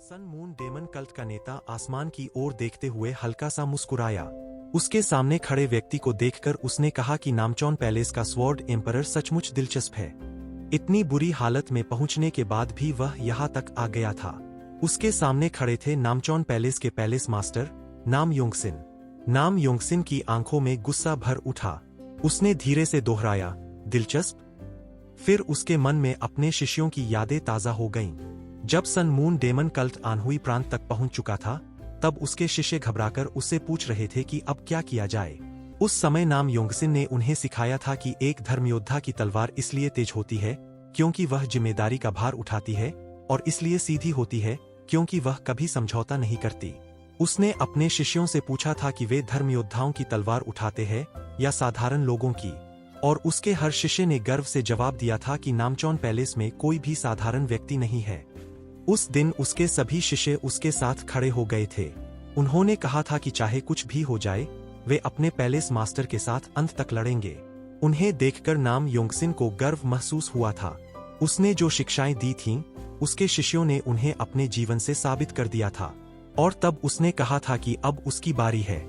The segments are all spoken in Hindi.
सन मून डेमन कल्ट का नेता आसमान की ओर देखते हुए हल्का सा मुस्कुराया। उसके सामने खड़े व्यक्ति को देखकर उसने कहा कि नामचॉन पैलेस का स्वॉर्ड एम्परर सचमुच दिलचस्प है। इतनी बुरी हालत में पहुंचने के बाद भी वह यहाँ तक आ गया था। उसके सामने खड़े थे नामचॉन पैलेस के पैलेस मास्टर नाम योंगसिन। नाम योंगसिन की आंखों में गुस्सा भर उठा। उसने धीरे से दोहराया, दिलचस्प? फिर उसके मन में अपने शिष्यों की यादें ताजा हो गईं। जब सन मून डेमन कल्ट आनहुई प्रांत तक पहुंच चुका था, तब उसके शिष्य घबराकर उससे पूछ रहे थे कि अब क्या किया जाए। उस समय नाम योंगसिन ने उन्हें सिखाया था कि एक धर्मयोद्धा की तलवार इसलिए तेज होती है क्योंकि वह जिम्मेदारी का भार उठाती है, और इसलिए सीधी होती है क्योंकि वह कभी समझौता नहीं करती। उसने अपने शिष्यों से पूछा था कि वे धर्मयोद्धाओं की तलवार उठाते हैं या साधारण लोगों की, और उसके हर शिष्य ने गर्व से जवाब दिया था कि नामचॉन पैलेस में कोई भी साधारण व्यक्ति नहीं है। उस दिन उसके सभी शिष्य उसके साथ खड़े हो गए थे। उन्होंने कहा था कि चाहे कुछ भी हो जाए, वे अपने पैलेस मास्टर के साथ अंत तक लड़ेंगे। उन्हें देखकर नाम योंगसिन को गर्व महसूस हुआ था। उसने जो शिक्षाएं दी थीं, उसके शिष्यों ने उन्हें अपने जीवन से साबित कर दिया था। और तब उसने कहा था कि अब उसकी बारी है।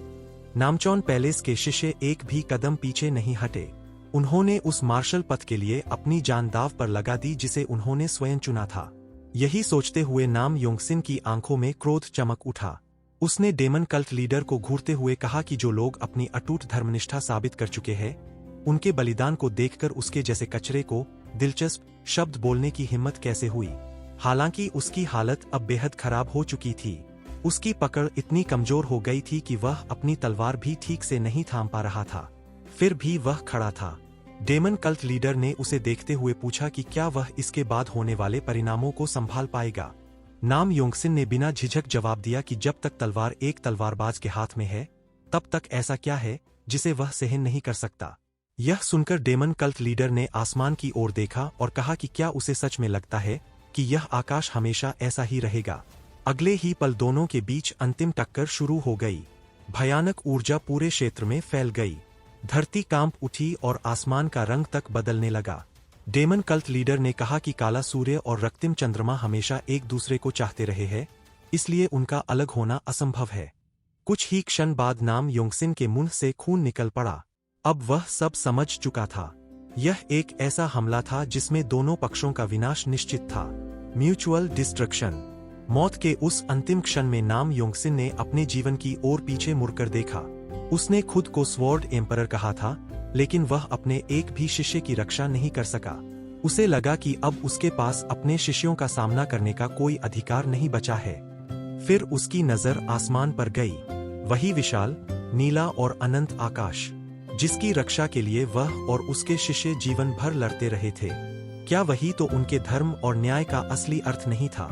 नामचॉन पैलेस के शिष्य एक भी कदम पीछे नहीं हटे। उन्होंने उस मार्शल पद के लिए अपनी जान दांव पर लगा दी जिसे उन्होंने स्वयं चुना था। यही सोचते हुए नाम योंगसिन की आंखों में क्रोध चमक उठा। उसने डेमन कल्ट लीडर को घूरते हुए कहा कि जो लोग अपनी अटूट धर्मनिष्ठा साबित कर चुके हैं, उनके बलिदान को देखकर उसके जैसे कचरे को दिलचस्प शब्द बोलने की हिम्मत कैसे हुई। हालांकि उसकी हालत अब बेहद खराब हो चुकी थी। उसकी पकड़ इतनी कमजोर हो गई थी कि वह अपनी तलवार भी ठीक से नहीं थाम पा रहा था। फिर भी वह खड़ा था। डेमन कल्ट लीडर ने उसे देखते हुए पूछा कि क्या वह इसके बाद होने वाले परिणामों को संभाल पाएगा। नाम योंगसिन ने बिना झिझक जवाब दिया कि जब तक तलवार एक तलवारबाज के हाथ में है, तब तक ऐसा क्या है जिसे वह सहन नहीं कर सकता। यह सुनकर डेमन कल्ट लीडर ने आसमान की ओर देखा और कहा कि क्या उसे सच में लगता है कि यह आकाश हमेशा ऐसा ही रहेगा। अगले ही पल दोनों के बीच अंतिम टक्कर शुरू हो गई। भयानक ऊर्जा पूरे क्षेत्र में फैल गई। धरती कांप उठी और आसमान का रंग तक बदलने लगा। डेमन कल्ट लीडर ने कहा कि काला सूर्य और रक्तिम चंद्रमा हमेशा एक दूसरे को चाहते रहे हैं, इसलिए उनका अलग होना असंभव है। कुछ ही क्षण बाद नाम योंगसिन के मुंह से खून निकल पड़ा। अब वह सब समझ चुका था। यह एक ऐसा हमला था जिसमें दोनों पक्षों का विनाश निश्चित था। Mutual destruction. मौत के उस अंतिम क्षण में नाम योंगसिन ने अपने जीवन की ओर पीछे मुड़कर देखा। उसने खुद को स्वॉर्ड एम्परर कहा था, लेकिन वह अपने एक भी शिष्य की रक्षा नहीं कर सका। उसे लगा कि अब उसके पास अपने शिष्यों का सामना करने का कोई अधिकार नहीं बचा है। फिर उसकी नजर आसमान पर गई। वही विशाल, नीला और अनंत आकाश, जिसकी रक्षा के लिए वह और उसके शिष्य जीवन भर लड़ते रहे थे। क्या वही तो उनके धर्म और न्याय का असली अर्थ नहीं था?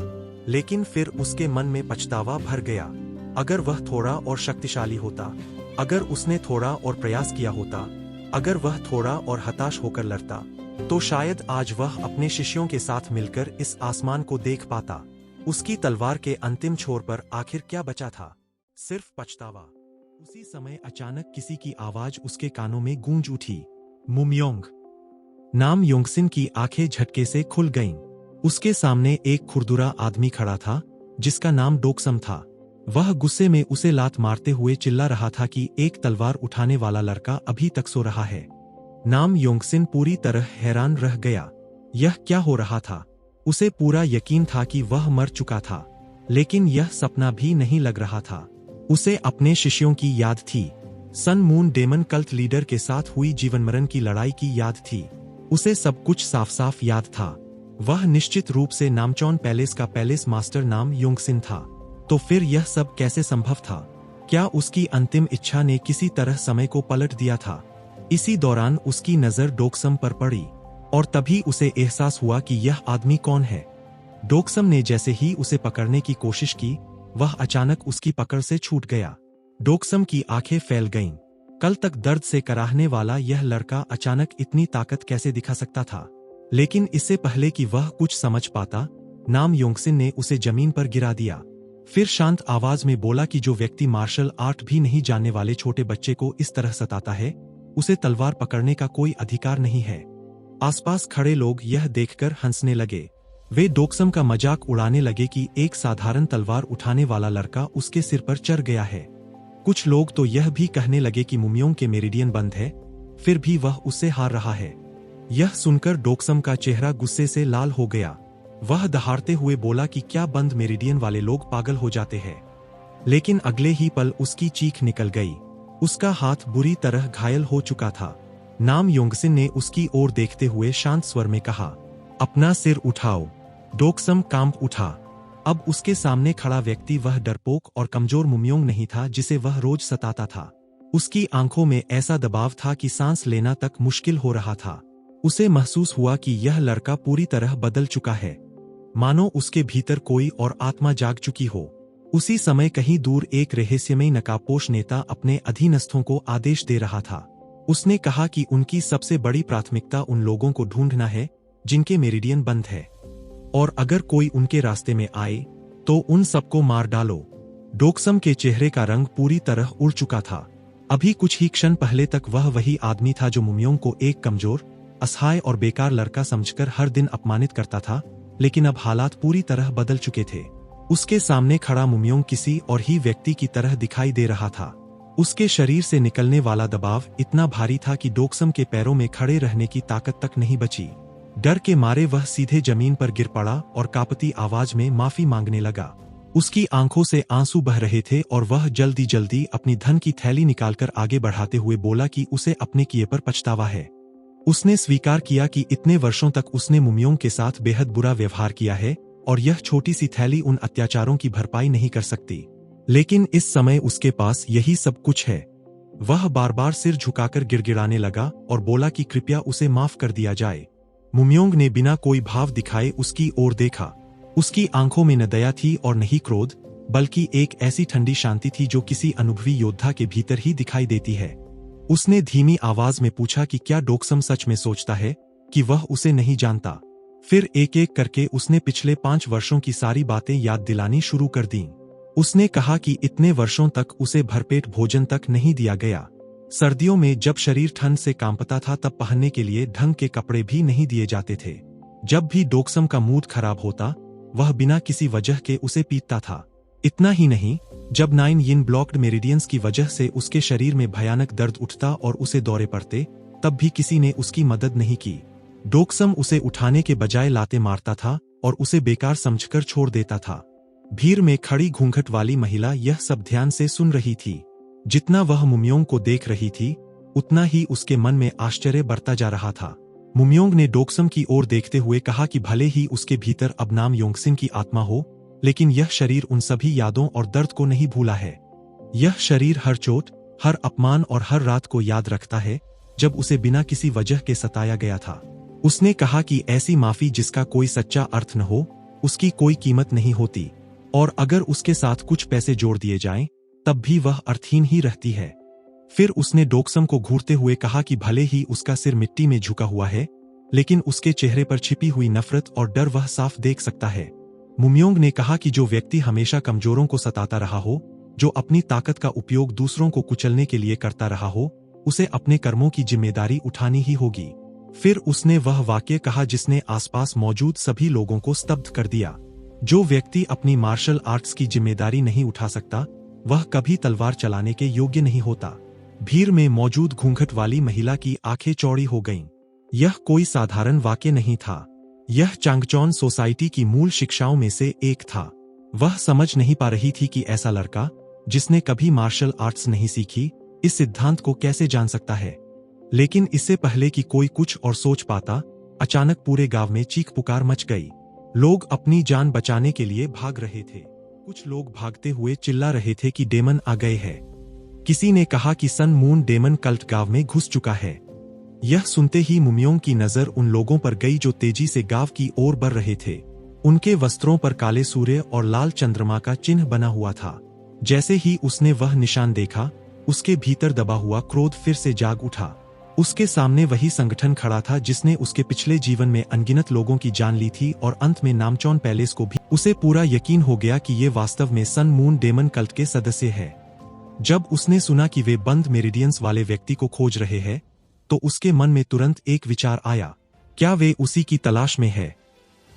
लेकिन फिर उसके मन में पछतावा भर गया। अगर वह थोड़ा और शक्तिशाली होता, अगर उसने थोड़ा और प्रयास किया होता, अगर वह थोड़ा और हताश होकर लड़ता, तो शायद आज वह अपने शिष्यों के साथ मिलकर इस आसमान को देख पाता। उसकी तलवार के अंतिम छोर पर आखिर क्या बचा था? सिर्फ पछतावा। उसी समय अचानक किसी की आवाज उसके कानों में गूंज उठी, मुमयोंग। नाम योंगसिन की आंखें झटके से खुल गईं। उसके सामने एक खुरदुरा आदमी खड़ा था जिसका नाम डोकसम था। वह गुस्से में उसे लात मारते हुए चिल्ला रहा था कि एक तलवार उठाने वाला लड़का अभी तक सो रहा है। नाम योंगसिन पूरी तरह हैरान रह गया। यह क्या हो रहा था? उसे पूरा यकीन था कि वह मर चुका था, लेकिन यह सपना भी नहीं लग रहा था। उसे अपने शिष्यों की याद थी। Sun Moon demon cult leader के साथ हुई जीवन मरण की लड़ाई की याद थी। उसे सब कुछ साफ साफ याद था। वह निश्चित रूप से नामचॉन पैलेस का पैलेस मास्टर नाम योंगसिन था। तो फिर यह सब कैसे संभव था? क्या उसकी अंतिम इच्छा ने किसी तरह समय को पलट दिया था? इसी दौरान उसकी नजर डोकसम पर पड़ी, और तभी उसे एहसास हुआ कि यह आदमी कौन है। डोकसम ने जैसे ही उसे पकड़ने की कोशिश की, वह अचानक उसकी पकड़ से छूट गया। डोकसम की आंखें फैल गईं। कल तक दर्द से कराहने वाला यह लड़का अचानक इतनी ताकत कैसे दिखा सकता था? लेकिन इससे पहले कि वह कुछ समझ पाता, नाम योंगसिन ने उसे जमीन पर गिरा दिया। फिर शांत आवाज में बोला कि जो व्यक्ति मार्शल आर्ट भी नहीं जानने वाले छोटे बच्चे को इस तरह सताता है, उसे तलवार पकड़ने का कोई अधिकार नहीं है। आसपास खड़े लोग यह देखकर हंसने लगे। वे डोकसम का मजाक उड़ाने लगे कि एक साधारण तलवार उठाने वाला लड़का उसके सिर पर चढ़ गया है। कुछ लोग तो यह भी कहने लगे कि मुम्योंग के मेरिडियन बंद है, फिर भी वह उससे हार रहा है। यह सुनकर डोकसम का चेहरा गुस्से से लाल हो गया। वह दहाड़ते हुए बोला कि क्या बंद मेरिडियन वाले लोग पागल हो जाते हैं। लेकिन अगले ही पल उसकी चीख निकल गई। उसका हाथ बुरी तरह घायल हो चुका था। नाम योंगसिन ने उसकी ओर देखते हुए शांत स्वर में कहा, अपना सिर उठाओ। डोकसम कांप उठा। अब उसके सामने खड़ा व्यक्ति वह डरपोक और कमजोर मुम्योंग नहीं था जिसे वह रोज सताता था। उसकी आंखों में ऐसा दबाव था कि सांस लेना तक मुश्किल हो रहा था। उसे महसूस हुआ कि यह लड़का पूरी तरह बदल चुका है, मानो उसके भीतर कोई और आत्मा जाग चुकी हो। उसी समय कहीं दूर एक रहस्यमयी नकाबपोश नेता अपने अधीनस्थों को आदेश दे रहा था। उसने कहा कि उनकी सबसे बड़ी प्राथमिकता उन लोगों को ढूंढना है जिनके मेरिडियन बंद है, और अगर कोई उनके रास्ते में आए तो उन सबको मार डालो। डोकसम के चेहरे का रंग पूरी तरह उड़ चुका था। अभी कुछ ही क्षण पहले तक वह वही आदमी था जो मुम्योंग को एक कमजोर, असहाय और बेकार लड़का समझकर हर दिन अपमानित करता था, लेकिन अब हालात पूरी तरह बदल चुके थे। उसके सामने खड़ा मुम्योंग किसी और ही व्यक्ति की तरह दिखाई दे रहा था। उसके शरीर से निकलने वाला दबाव इतना भारी था कि डोकसम के पैरों में खड़े रहने की ताकत तक नहीं बची। डर के मारे वह सीधे जमीन पर गिर पड़ा और कांपती आवाज में माफी मांगने लगा। उसकी आंखों से आंसू बह रहे थे और वह जल्दी जल्दी अपनी धन की थैली निकालकर आगे बढ़ाते हुए बोला कि उसे अपने किए पर पछतावा है। उसने स्वीकार किया कि इतने वर्षों तक उसने मुम्योंग के साथ बेहद बुरा व्यवहार किया है और यह छोटी सी थैली उन अत्याचारों की भरपाई नहीं कर सकती। लेकिन इस समय उसके पास यही सब कुछ है। वह बार बार सिर झुकाकर गिड़गिड़ाने लगा और बोला कि कृपया उसे माफ कर दिया जाए। मुम्योंग ने बिना कोई भाव दिखाए उसकी ओर देखा। उसकी आंखों में न दया थी और न ही क्रोध, बल्कि एक ऐसी ठंडी शांति थी जो किसी अनुभवी योद्धा के भीतर ही दिखाई देती है। उसने धीमी आवाज में पूछा कि क्या डोकसम सच में सोचता है कि वह उसे नहीं जानता। फिर एक एक करके उसने पिछले 5 वर्षों की सारी बातें याद दिलानी शुरू कर दी। उसने कहा कि इतने वर्षों तक उसे भरपेट भोजन तक नहीं दिया गया। सर्दियों में जब शरीर ठंड से कांपता था तब पहनने के लिए ढंग के कपड़े भी नहीं दिए जाते थे। जब भी डोकसम का मूड खराब होता, वह बिना किसी वजह के उसे पीटता था। इतना ही नहीं, जब 9 यिन ब्लॉक्ड मेरिडियंस की वजह से उसके शरीर में भयानक दर्द उठता और उसे दौरे पड़ते, तब भी किसी ने उसकी मदद नहीं की। डोकसम उसे उठाने के बजाय लाते मारता था और उसे बेकार समझकर छोड़ देता था। भीड़ में खड़ी घूंघट वाली महिला यह सब ध्यान से सुन रही थी। जितना वह मुम्योंग को देख रही थी, उतना ही उसके मन में आश्चर्य बढ़ता जा रहा था। मुम्योंग ने डोकसम की ओर देखते हुए कहा कि भले ही उसके भीतर अब नाम योंगसिन की आत्मा हो, लेकिन यह शरीर उन सभी यादों और दर्द को नहीं भूला है। यह शरीर हर चोट, हर अपमान और हर रात को याद रखता है जब उसे बिना किसी वजह के सताया गया था। उसने कहा कि ऐसी माफी जिसका कोई सच्चा अर्थ न हो, उसकी कोई कीमत नहीं होती, और अगर उसके साथ कुछ पैसे जोड़ दिए जाएं, तब भी वह अर्थहीन ही रहती है। फिर उसने डोकसम को घूरते हुए कहा कि भले ही उसका सिर मिट्टी में झुका हुआ है, लेकिन उसके चेहरे पर छिपी हुई नफरत और डर वह साफ देख सकता है। मुम्योंग ने कहा कि जो व्यक्ति हमेशा कमजोरों को सताता रहा हो, जो अपनी ताकत का उपयोग दूसरों को कुचलने के लिए करता रहा हो, उसे अपने कर्मों की जिम्मेदारी उठानी ही होगी। फिर उसने वह वाक्य कहा जिसने आसपास मौजूद सभी लोगों को स्तब्ध कर दिया। जो व्यक्ति अपनी मार्शल आर्ट्स की जिम्मेदारी नहीं उठा सकता, वह कभी तलवार चलाने के योग्य नहीं होता। भीड़ में मौजूद घूंघट वाली महिला की आंखें चौड़ी हो गईं। यह कोई साधारण वाक्य नहीं था। यह चांगचौन सोसाइटी की मूल शिक्षाओं में से एक था। वह समझ नहीं पा रही थी कि ऐसा लड़का, जिसने कभी मार्शल आर्ट्स नहीं सीखी, इस सिद्धांत को कैसे जान सकता है। लेकिन इससे पहले कि कोई कुछ और सोच पाता, अचानक पूरे गांव में चीख पुकार मच गई। लोग अपनी जान बचाने के लिए भाग रहे थे। कुछ लोग भागते हुए चिल्ला रहे थे कि डेमन आ गए हैं। किसी ने कहा कि सन मून डेमन कल्ट गांव में घुस चुका है। यह सुनते ही मुम्योंग की नजर उन लोगों पर गई जो तेजी से गांव की ओर बढ़ रहे थे। उनके वस्त्रों पर काले सूर्य और लाल चंद्रमा का चिन्ह बना हुआ था। जैसे ही उसने वह निशान देखा, उसके भीतर दबा हुआ क्रोध फिर से जाग उठा। उसके सामने वही संगठन खड़ा था जिसने उसके पिछले जीवन में अनगिनत लोगों की जान ली थी, और अंत में नामचौन पैलेस को भी। उसे पूरा यकीन हो गया कि ये वास्तव में सन मून डेमन कल्ट के सदस्य हैं। जब उसने सुना कि वे बंद मेरिडियंस वाले व्यक्ति को खोज रहे हैं, तो उसके मन में तुरंत एक विचार आया, क्या वे उसी की तलाश में है?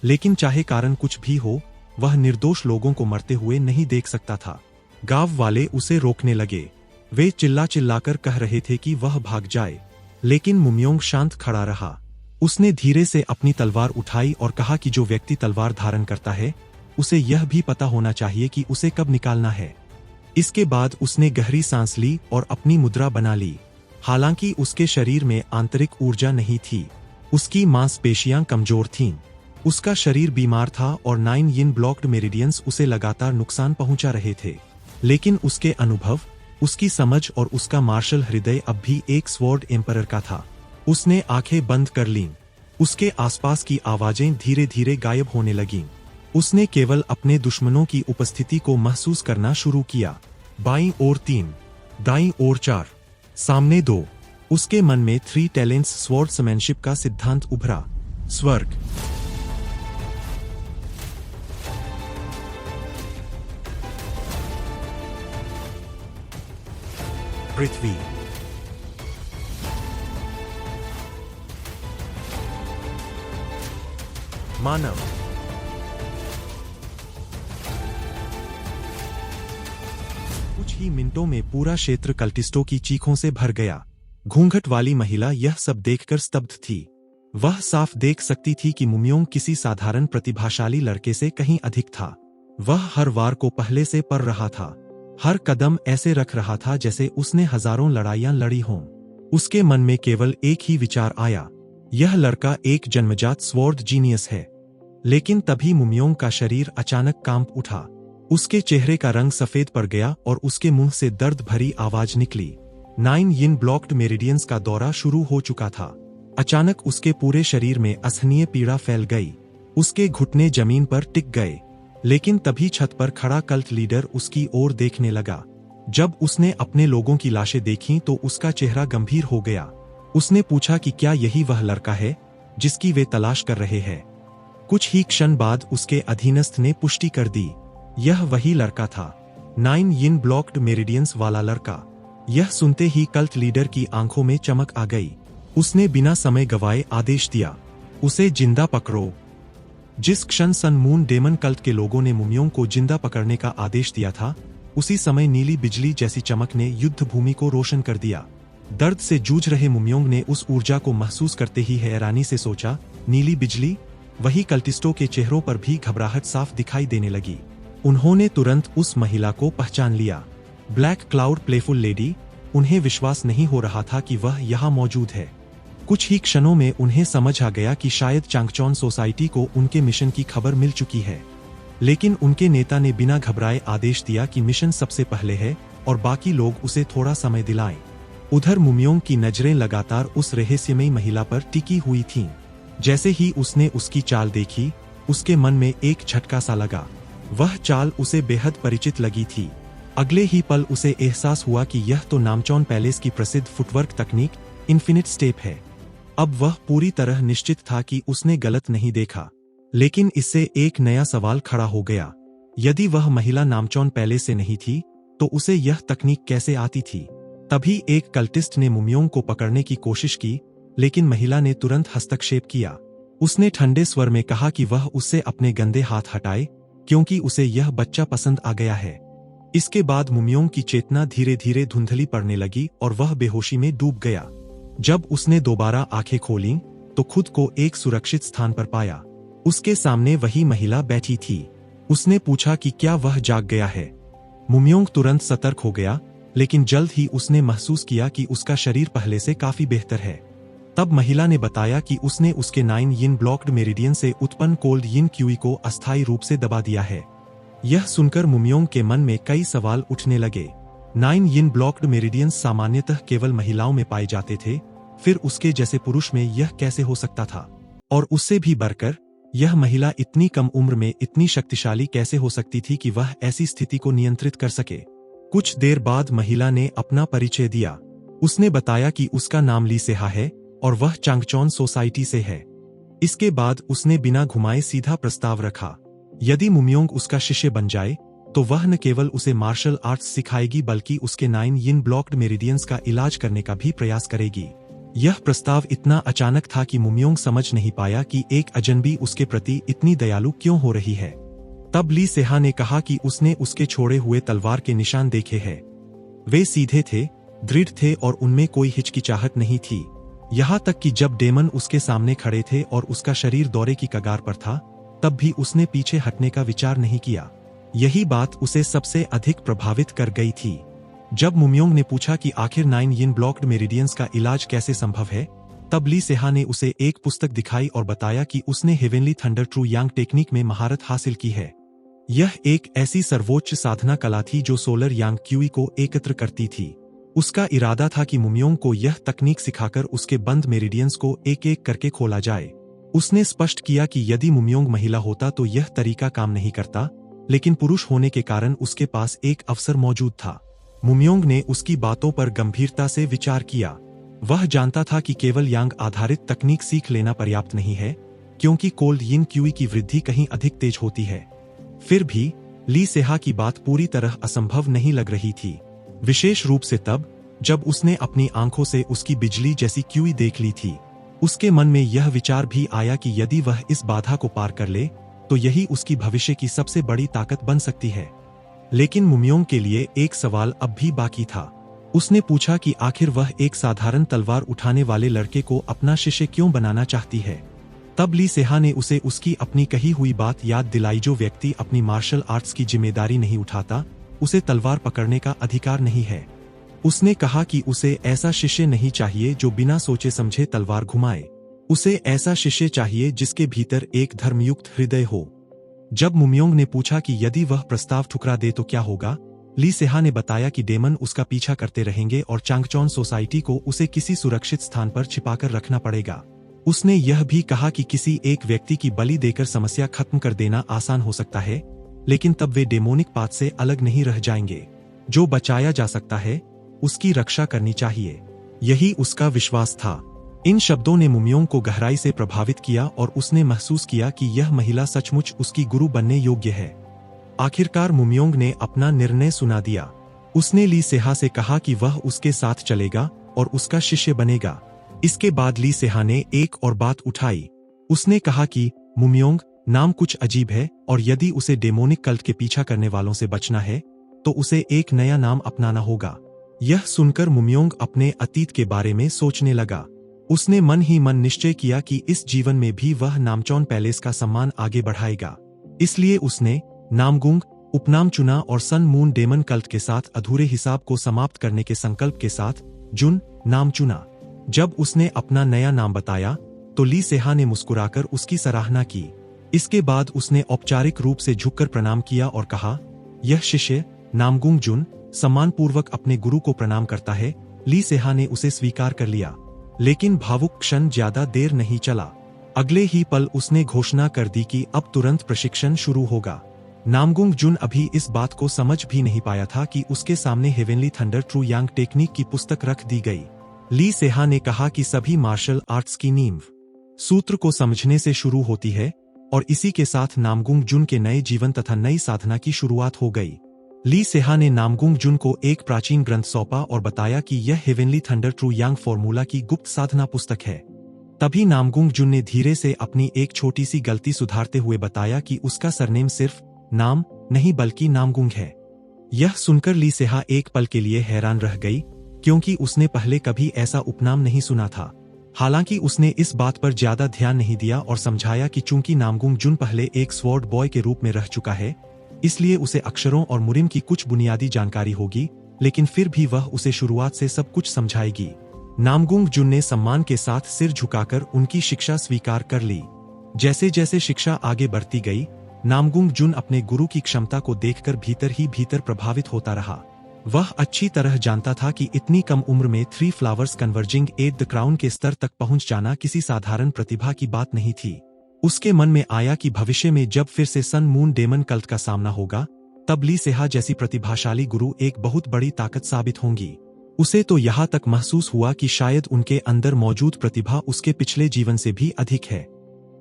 लेकिन चाहे कारण कुछ भी हो, वह निर्दोष लोगों को मरते हुए नहीं देख सकता था। गांव वाले उसे रोकने लगे। वे चिल्ला चिल्लाकर कह रहे थे कि वह भाग जाए, लेकिन मुम्योंग शांत खड़ा रहा। उसने धीरे से अपनी तलवार उठाई और कहा कि जो व्यक्ति तलवार धारण करता है, उसे यह भी पता होना चाहिए कि उसे कब निकालना है। इसके बाद उसने गहरी सांस ली और अपनी मुद्रा बना ली। हालांकि उसके शरीर में आंतरिक ऊर्जा नहीं थी, उसकी मांसपेशियां कमजोर थीं। उसका शरीर बीमार था और 9 यिन ब्लॉक्ड मेरिडियंस उसे लगातार नुकसान पहुंचा रहे थे। लेकिन उसके अनुभव, उसकी समझ और उसका मार्शल हृदय अब भी एक स्वॉर्ड एम्परर का था। उसने आंखें बंद कर लीं। उसके आसपास की आवाजें धीरे धीरे गायब होने लगीं। उसने केवल अपने दुश्मनों की उपस्थिति को महसूस करना शुरू किया। बाईं ओर 3, दाईं ओर 4, सामने 2। उसके मन में 3 टैलेंट्स स्वॉर्ड्समैनशिप का सिद्धांत उभरा। स्वर्ग, पृथ्वी, मानव। कुछ ही मिनटों में पूरा क्षेत्र कल्टिस्टों की चीखों से भर गया। घूंघट वाली महिला यह सब देखकर स्तब्ध थी। वह साफ देख सकती थी कि मुम्योंग किसी साधारण प्रतिभाशाली लड़के से कहीं अधिक था। वह हर वार को पहले से पढ़ रहा था। हर कदम ऐसे रख रहा था जैसे उसने हजारों लड़ाइयां लड़ी हों। उसके मन में केवल एक ही विचार आया, यह लड़का एक जन्मजात स्वॉर्ड जीनियस है। लेकिन तभी मुम्योंग का शरीर अचानक कांप उठा। उसके चेहरे का रंग सफेद पड़ गया और उसके मुंह से दर्द भरी आवाज निकली। 9 यिन ब्लॉक्ड मेरिडियंस का दौरा शुरू हो चुका था। अचानक उसके पूरे शरीर में असहनीय पीड़ा फैल गई। उसके घुटने जमीन पर टिक गए। लेकिन तभी छत पर खड़ा कल्ट लीडर उसकी ओर देखने लगा। जब उसने अपने लोगों की लाशें देखीं तो उसका चेहरा गंभीर हो गया। उसने पूछा कि क्या यही वह लड़का है जिसकी वे तलाश कर रहे हैं। कुछ ही क्षण बाद उसके अधीनस्थ ने पुष्टि कर दी, यह वही लड़का था, 9 यिन ब्लॉक्ड मेरिडियंस वाला लड़का। यह सुनते ही कल्ट लीडर की आंखों में चमक आ गई। उसने बिना समय गवाए आदेश दिया, उसे जिंदा पकड़ो। जिस क्षण सन मून डेमन कल्ट के लोगों ने मुम्योंग को जिंदा पकड़ने का आदेश दिया था, उसी समय नीली बिजली जैसी चमक ने युद्ध भूमि को रोशन कर दिया। दर्द से जूझ रहे मुम्योंग ने उस ऊर्जा को महसूस करते ही हैरानी से सोचा, नीली बिजली? वही कल्टिस्टों के चेहरों पर भी घबराहट साफ दिखाई देने लगी। उन्होंने तुरंत उस महिला को पहचान लिया, ब्लैक क्लाउड प्लेफुल लेडी। उन्हें विश्वास नहीं हो रहा था कि वह यहाँ मौजूद है। कुछ ही क्षणों में उन्हें समझ आ गया कि शायद चांगचोन सोसाइटी को उनके मिशन की खबर मिल चुकी है। लेकिन उनके नेता ने बिना घबराए आदेश दिया कि मिशन सबसे पहले है और बाकी लोग उसे थोड़ा समय दिलाएं। उधर मुम्योंग की नजरें लगातार उस रहस्यमयी महिला पर टिकी हुई थीं। जैसे ही उसने उसकी चाल देखी, उसके मन में एक झटका सा लगा। वह चाल उसे बेहद परिचित लगी थी। अगले ही पल उसे एहसास हुआ कि यह तो नामचोन पैलेस की प्रसिद्ध फुटवर्क तकनीक इन्फिनिट स्टेप है। अब वह पूरी तरह निश्चित था कि उसने गलत नहीं देखा। लेकिन इससे एक नया सवाल खड़ा हो गया, यदि वह महिला नामचोन पैलेस से नहीं थी तो उसे यह तकनीक कैसे आती थी? तभी एक कल्टिस्ट ने मुम्योंग को पकड़ने की कोशिश की, लेकिन महिला ने तुरंत हस्तक्षेप किया। उसने ठंडे स्वर में कहा कि वह उससे अपने गंदे हाथ हटाए, क्योंकि उसे यह बच्चा पसंद आ गया है। इसके बाद मुम्योंग की चेतना धीरे धीरे धुंधली पड़ने लगी और वह बेहोशी में डूब गया। जब उसने दोबारा आंखें खोलीं तो खुद को एक सुरक्षित स्थान पर पाया। उसके सामने वही महिला बैठी थी। उसने पूछा कि क्या वह जाग गया है। मुम्योंग तुरंत सतर्क हो गया, लेकिन जल्द ही उसने महसूस किया कि उसका शरीर पहले से काफी बेहतर है। तब महिला ने बताया कि उसने उसके 9 यिन ब्लॉक्ड मेरिडियन से उत्पन्न कोल्ड यिन क्यूई को अस्थायी रूप से दबा दिया है। यह सुनकर मुम्योंग के मन में कई सवाल उठने लगे। 9 यिन ब्लॉक्ड मेरिडियंस सामान्यतः केवल महिलाओं में पाए जाते थे, फिर उसके जैसे पुरुष में यह कैसे हो सकता था? और उससे भी बढ़कर, यह महिला इतनी कम उम्र में इतनी शक्तिशाली कैसे हो सकती थी कि वह ऐसी स्थिति को नियंत्रित कर सके? कुछ देर बाद महिला ने अपना परिचय दिया। उसने बताया कि उसका नाम ली सेहा है और वह चांगचोन सोसाइटी से है। इसके बाद उसने बिना घुमाए सीधा प्रस्ताव रखा, यदि मुम्योंग उसका शिष्य बन जाए तो वह न केवल उसे मार्शल आर्ट्स सिखाएगी बल्कि उसके 9 यिन ब्लॉक्ड मेरिडियंस का इलाज करने का भी प्रयास करेगी। यह प्रस्ताव इतना अचानक था कि मुम्योंग समझ नहीं पाया कि एक अजनबी उसके प्रति इतनी दयालु क्यों हो रही है। तब ली सेहा ने कहा कि उसने उसके छोड़े हुए तलवार के निशान देखे हैं। वे सीधे थे, दृढ़ थे और उनमें कोई हिचकिचाहट नहीं थी। यहाँ तक कि जब डेमन उसके सामने खड़े थे और उसका शरीर दौरे की कगार पर था, तब भी उसने पीछे हटने का विचार नहीं किया। यही बात उसे सबसे अधिक प्रभावित कर गई थी। जब मुम्योंग ने पूछा कि आखिर 9 यिन ब्लॉक्ड मेरिडियंस का इलाज कैसे संभव है, तब ली सेहा ने उसे एक पुस्तक दिखाई और बताया कि उसने हेवेनली थंडर ट्रू यांग टेक्निक में महारत हासिल की है। यह एक ऐसी सर्वोच्च साधना कला थी जो सोलर यांग क्यूई को एकत्र करती थी। उसका इरादा था कि मुम्योंग को यह तकनीक सिखाकर उसके बंद मेरिडियंस को एक एक करके खोला जाए। उसने स्पष्ट किया कि यदि मुम्योंग महिला होता तो यह तरीका काम नहीं करता, लेकिन पुरुष होने के कारण उसके पास एक अवसर मौजूद था। मुम्योंग ने उसकी बातों पर गंभीरता से विचार किया। वह जानता था कि केवल यांग आधारित तकनीक सीख लेना पर्याप्त नहीं है, क्योंकि कोल्ड यिन क्यूई की वृद्धि कहीं अधिक तेज होती है। फिर भी ली सेहा की बात पूरी तरह असंभव नहीं लग रही थी, विशेष रूप से तब जब उसने अपनी आंखों से उसकी बिजली जैसी क्यूई देख ली थी। उसके मन में यह विचार भी आया कि यदि वह इस बाधा को पार कर ले तो यही उसकी भविष्य की सबसे बड़ी ताकत बन सकती है। लेकिन मुम्योंग के लिए एक सवाल अब भी बाकी था। उसने पूछा कि आखिर वह एक साधारण तलवार उठाने वाले लड़के को अपना शिष्य क्यों बनाना चाहती है। तब ली सेहा ने उसे उसकी अपनी कही हुई बात याद दिलाई, जो व्यक्ति अपनी मार्शल आर्ट्स की जिम्मेदारी नहीं उठाता, उसे तलवार पकड़ने का अधिकार नहीं है। उसने कहा कि उसे ऐसा शिष्य नहीं चाहिए जो बिना सोचे समझे तलवार घुमाए। उसे ऐसा शिष्य चाहिए जिसके भीतर एक धर्मयुक्त हृदय हो। जब मुम्योंग ने पूछा कि यदि वह प्रस्ताव ठुकरा दे तो क्या होगा, ली सेहा ने बताया कि डेमन उसका पीछा करते रहेंगे और चांगचोन सोसाइटी को उसे किसी सुरक्षित स्थान पर छिपाकर रखना पड़ेगा। उसने यह भी कहा कि किसी एक व्यक्ति की बलि देकर समस्या खत्म कर देना आसान हो सकता है, लेकिन तब वे डेमोनिक पाथ से अलग नहीं रह जाएंगे। जो बचाया जा सकता है उसकी रक्षा करनी चाहिए, यही उसका विश्वास था। इन शब्दों ने मुम्योंग को गहराई से प्रभावित किया और उसने महसूस किया कि यह महिला सचमुच उसकी गुरु बनने योग्य है। आखिरकार मुम्योंग ने अपना निर्णय सुना दिया। उसने ली सेहा से कहा कि वह उसके साथ चलेगा और उसका शिष्य बनेगा। इसके बाद ली सेहा ने एक और बात उठाई। उसने कहा कि मुम्योंग, नाम कुछ अजीब है और यदि उसे डेमोनिक कल्ट के पीछा करने वालों से बचना है तो उसे एक नया नाम अपनाना होगा। यह सुनकर मुम्योंग अपने अतीत के बारे में सोचने लगा। उसने मन ही मन निश्चय किया कि इस जीवन में भी वह नामचोन पैलेस का सम्मान आगे बढ़ाएगा। इसलिए उसने नामगुंग उपनाम चुना और सन मून डेमन कल्ट के साथ अधूरे हिसाब को समाप्त करने के संकल्प के साथ जुन नाम चुना। जब उसने अपना नया नाम बताया तो ली सेहा ने मुस्कुराकर उसकी सराहना की। इसके बाद उसने औपचारिक रूप से झुककर प्रणाम किया और कहा, यह शिष्य नामगुंग जुन सम्मानपूर्वक अपने गुरु को प्रणाम करता है। ली सेहा ने उसे स्वीकार कर लिया, लेकिन भावुक क्षण ज्यादा देर नहीं चला। अगले ही पल उसने घोषणा कर दी कि अब तुरंत प्रशिक्षण शुरू होगा। नामगुंग जुन अभी इस बात को समझ भी नहीं पाया था कि उसके सामने हेवेनली थंडर ट्रू यांग टेक्निक की पुस्तक रख दी गई। ली सेहा ने कहा कि सभी मार्शल आर्ट्स की नींव सूत्र को समझने से शुरू होती है और इसी के साथ नामगुंग जुन के नए जीवन तथा नई साधना की शुरुआत हो गई। ली सेहा ने नामगुंग जुन को एक प्राचीन ग्रंथ सौंपा और बताया कि यह हेवेनली थंडर ट्रू यांग फॉर्मूला की गुप्त साधना पुस्तक है। तभी नामगुंग जुन ने धीरे से अपनी एक छोटी सी गलती सुधारते हुए बताया कि उसका सरनेम सिर्फ नाम नहीं बल्कि नामगुंग है। यह सुनकर ली सेहा एक पल के लिए हैरान रह गई, क्योंकि उसने पहले कभी ऐसा उपनाम नहीं सुना था। हालांकि उसने इस बात पर ज्यादा ध्यान नहीं दिया और समझाया कि चूंकि नामगुंग जुन पहले एक स्वॉर्ड बॉय के रूप में रह चुका है, इसलिए उसे अक्षरों और मुरिम की कुछ बुनियादी जानकारी होगी, लेकिन फिर भी वह उसे शुरुआत से सब कुछ समझाएगी। नामगुंग जुन ने सम्मान के साथ सिर झुकाकर उनकी शिक्षा स्वीकार कर ली। जैसे जैसे शिक्षा आगे बढ़ती गई, नामगुंग जुन अपने गुरु की क्षमता को देखकर भीतर ही भीतर प्रभावित होता रहा। वह अच्छी तरह जानता था कि इतनी कम उम्र में 3 flowers converging at the crown के स्तर तक पहुंच जाना किसी साधारण प्रतिभा की बात नहीं थी। उसके मन में आया कि भविष्य में जब फिर से सन मून डेमन कल्ट का सामना होगा, तब ली सेहा जैसी प्रतिभाशाली गुरु एक बहुत बड़ी ताकत साबित होंगी। उसे तो यहाँ तक महसूस हुआ कि शायद उनके अंदर मौजूद प्रतिभा उसके पिछले जीवन से भी अधिक है।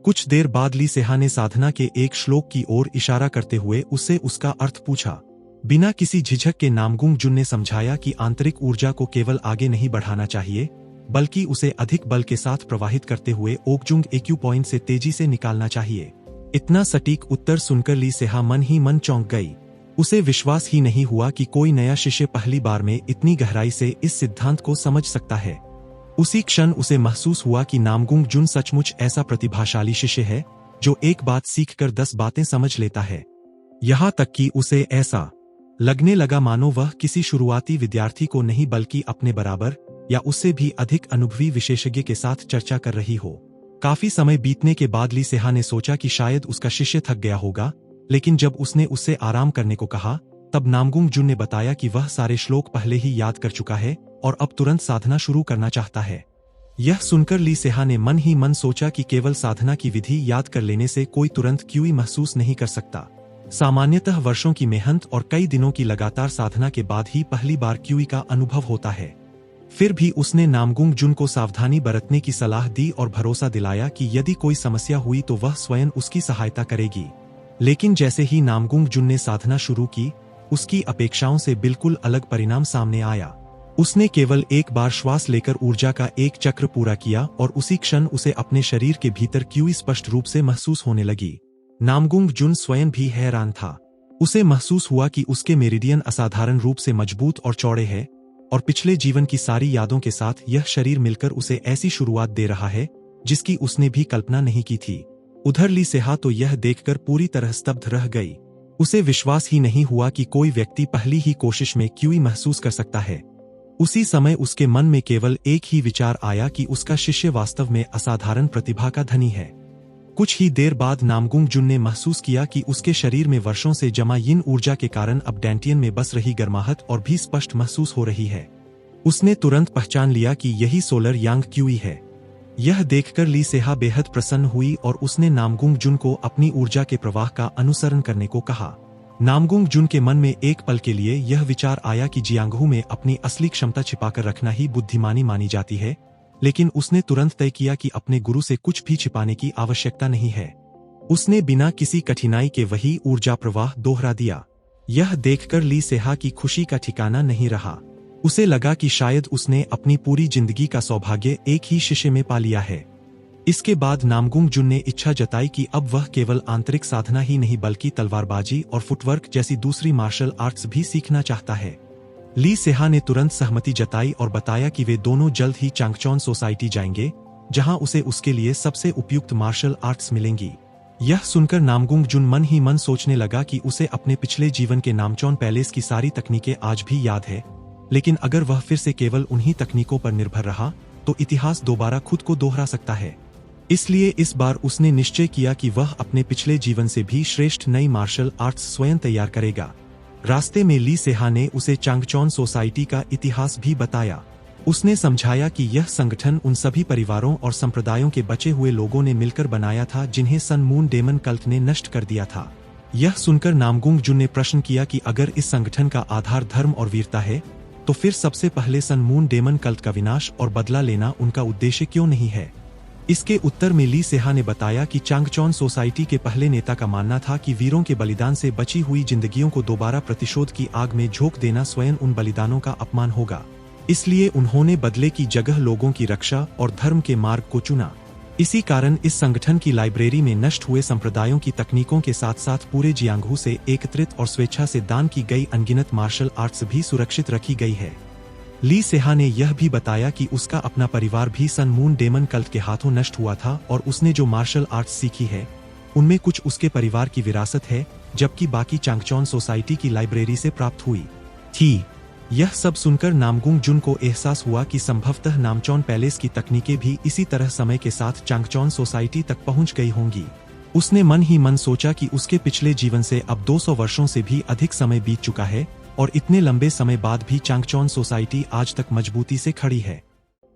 कुछ देर बाद ली सेहा ने साधना के एक श्लोक की ओर इशारा करते हुए उससे उसका अर्थ पूछा। बिना किसी झिझक के नामगुंग जुन ने समझाया कि आंतरिक ऊर्जा को केवल आगे नहीं बढ़ाना चाहिए, बल्कि उसे अधिक बल के साथ प्रवाहित करते हुए ओकजुंग एक्यू पॉइंट से तेजी से निकालना चाहिए। इतना सटीक उत्तर सुनकर ली सेहा मन ही मन चौंक गई। उसे विश्वास ही नहीं हुआ कि कोई नया शिष्य पहली बार में इतनी गहराई से इस सिद्धांत को समझ सकता है। उसी क्षण उसे महसूस हुआ कि नामगुंग जुन सचमुच ऐसा प्रतिभाशाली शिष्य है जो एक बात सीखकर 10 बातें समझ लेता है। यहाँ तक कि उसे ऐसा लगने लगा मानो वह किसी शुरुआती विद्यार्थी को नहीं बल्कि अपने बराबर या उससे भी अधिक अनुभवी विशेषज्ञ के साथ चर्चा कर रही हो। काफी समय बीतने के बाद ली सेहा ने सोचा कि शायद उसका शिष्य थक गया होगा, लेकिन जब उसने उससे आराम करने को कहा तब नामगुंग जुन ने बताया कि वह सारे श्लोक पहले ही याद कर चुका है और अब तुरंत साधना शुरू करना चाहता है। यह सुनकर ली सेहा ने मन ही मन सोचा कि केवल साधना की विधि याद कर लेने से कोई तुरंत क्यूई महसूस नहीं कर सकता। सामान्यतः वर्षों की मेहनत और कई दिनों की लगातार साधना के बाद ही पहली बार क्यूई का अनुभव होता है। फिर भी उसने नामगुंग जुन को सावधानी बरतने की सलाह दी और भरोसा दिलाया कि यदि कोई समस्या हुई तो वह स्वयं उसकी सहायता करेगी। लेकिन जैसे ही नामगुंग जुन ने साधना शुरू की, उसकी अपेक्षाओं से बिल्कुल अलग परिणाम सामने आया। उसने केवल एक बार श्वास लेकर ऊर्जा का एक चक्र पूरा किया और उसी क्षण उसे अपने शरीर के भीतर क्यूई स्पष्ट रूप से महसूस होने लगी। नामगुंग जुन स्वयं भी हैरान था। उसे महसूस हुआ कि उसके मेरिडियन असाधारण रूप से मजबूत और चौड़े हैं और पिछले जीवन की सारी यादों के साथ यह शरीर मिलकर उसे ऐसी शुरुआत दे रहा है जिसकी उसने भी कल्पना नहीं की थी। उधर ली सेहा तो यह देखकर पूरी तरह स्तब्ध रह गई। उसे विश्वास ही नहीं हुआ कि कोई व्यक्ति पहली ही कोशिश में क्यूई महसूस कर सकता है। उसी समय उसके मन में केवल एक ही विचार आया कि उसका शिष्य वास्तव में असाधारण प्रतिभा का धनी है। कुछ ही देर बाद नामगुंग जुन ने महसूस किया कि उसके शरीर में वर्षों से जमा यिन ऊर्जा के कारण अब डैंटियन में बस रही गर्माहट और भी स्पष्ट महसूस हो रही है। उसने तुरंत पहचान लिया कि यही सोलर यांग क्यूई है। यह देखकर ली सेहा बेहद प्रसन्न हुई और उसने नामगुंग जुन को अपनी ऊर्जा के प्रवाह का अनुसरण करने को कहा। नामगुंग जुन के मन में एक पल के लिए यह विचार आया कि जियांगहू में अपनी असली क्षमता छिपाकर रखना ही बुद्धिमानी मानी जाती है, लेकिन उसने तुरंत तय किया कि अपने गुरु से कुछ भी छिपाने की आवश्यकता नहीं है। उसने बिना किसी कठिनाई के वही ऊर्जा प्रवाह दोहरा दिया। यह देखकर ली सेहा की खुशी का ठिकाना नहीं रहा। उसे लगा कि शायद उसने अपनी पूरी जिंदगी का सौभाग्य एक ही शिष्य में पा लिया है। इसके बाद नामगुंग जुन ने इच्छा जताई कि अब वह केवल आंतरिक साधना ही नहीं बल्कि तलवारबाजी और फुटवर्क जैसी दूसरी मार्शल आर्ट्स भी सीखना चाहता है। ली सेहा ने तुरंत सहमति जताई और बताया कि वे दोनों जल्द ही चांगचौन सोसाइटी जाएंगे, जहां उसे उसके लिए सबसे उपयुक्त मार्शल आर्ट्स मिलेंगी। यह सुनकर नामगुंग जुन मन ही मन सोचने लगा कि उसे अपने पिछले जीवन के नामचौन पैलेस की सारी तकनीकें आज भी याद है, लेकिन अगर वह फिर से केवल उन्हीं तकनीकों पर निर्भर रहा तो इतिहास दोबारा खुद को दोहरा सकता है। इसलिए इस बार उसने निश्चय किया कि वह अपने पिछले जीवन से भी श्रेष्ठ नई मार्शल आर्ट्स स्वयं तैयार करेगा। रास्ते में ली सेहा ने उसे चांगचौन सोसाइटी का इतिहास भी बताया। उसने समझाया कि यह संगठन उन सभी परिवारों और संप्रदायों के बचे हुए लोगों ने मिलकर बनाया था जिन्हें सन मून डेमन कल्ट ने नष्ट कर दिया था। यह सुनकर नामगुंग जुन ने प्रश्न किया कि अगर इस संगठन का आधार धर्म और वीरता है तो फिर सबसे पहले सन मून डेमन कल्ट का विनाश और बदला लेना उनका उद्देश्य क्यों नहीं है। इसके उत्तर में ली सेहा ने बताया कि चांगचौन सोसाइटी के पहले नेता का मानना था कि वीरों के बलिदान से बची हुई जिंदगियों को दोबारा प्रतिशोध की आग में झोंक देना स्वयं उन बलिदानों का अपमान होगा। इसलिए उन्होंने बदले की जगह लोगों की रक्षा और धर्म के मार्ग को चुना। इसी कारण इस संगठन की लाइब्रेरी में नष्ट हुए संप्रदायों की तकनीकों के साथ साथ पूरे जियांगहू से एकत्रित और स्वेच्छा से दान की गई अनगिनत मार्शल आर्ट्स भी सुरक्षित रखी गई है। ली सेहा ने यह भी बताया कि उसका अपना परिवार भी सन मून डेमन कल्ट के हाथों नष्ट हुआ था और उसने जो मार्शल आर्ट्स सीखी है उनमें कुछ उसके परिवार की विरासत है, जबकि बाकी चांगचौन सोसाइटी की लाइब्रेरी से प्राप्त हुई थी। यह सब सुनकर नामगुंग जुन को एहसास हुआ कि संभवतः नामचौन पैलेस की तकनीकें भी इसी तरह समय के साथ चांगचौन सोसाइटी तक पहुंच गई होंगी। उसने मन ही मन सोचा कि उसके पिछले जीवन से अब 200 वर्षों से भी अधिक समय बीत चुका है और इतने लंबे समय बाद भी चांगचौन सोसाइटी आज तक मजबूती से खड़ी है।